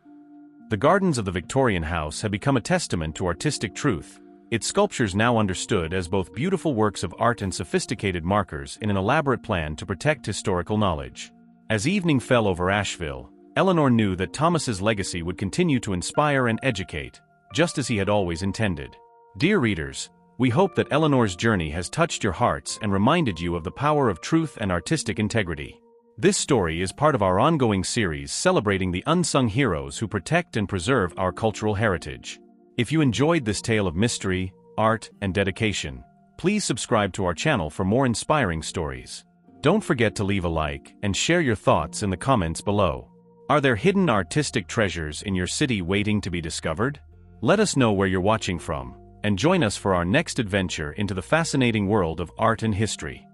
The gardens of the Victorian house had become a testament to artistic truth, its sculptures now understood as both beautiful works of art and sophisticated markers in an elaborate plan to protect historical knowledge. As evening fell over Asheville, Eleanor knew that Thomas's legacy would continue to inspire and educate, just as he had always intended. Dear readers, we hope that Eleanor's journey has touched your hearts and reminded you of the power of truth and artistic integrity. This story is part of our ongoing series celebrating the unsung heroes who protect and preserve our cultural heritage. If you enjoyed this tale of mystery, art, and dedication, please subscribe to our channel for more inspiring stories. Don't forget to leave a like and share your thoughts in the comments below. Are there hidden artistic treasures in your city waiting to be discovered? Let us know where you're watching from, and join us for our next adventure into the fascinating world of art and history.